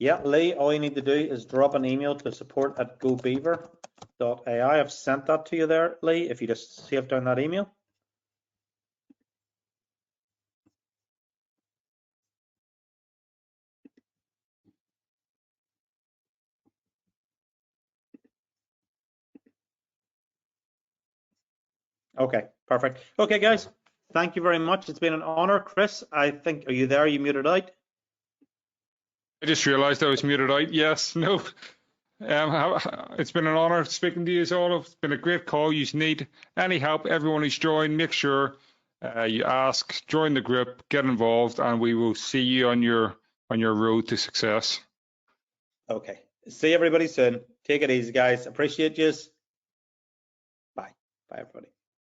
S1: Yeah, Lee, all you need to do is drop an email to support@gobeaver.ai. I've sent that to you there, Lee, if you just save down that email. Okay, perfect. Okay, guys, thank you very much. It's been an honor. Chris, I think, are you there? Are you muted out?
S2: I just realized I was muted out. Yes, no. It's been an honor speaking to you all. It's been a great call. You need any help, everyone who's joined, make sure you ask, join the group, get involved, and we will see you on your road to success.
S1: Okay, see everybody soon. Take it easy, guys. Appreciate you. Bye. Bye, everybody.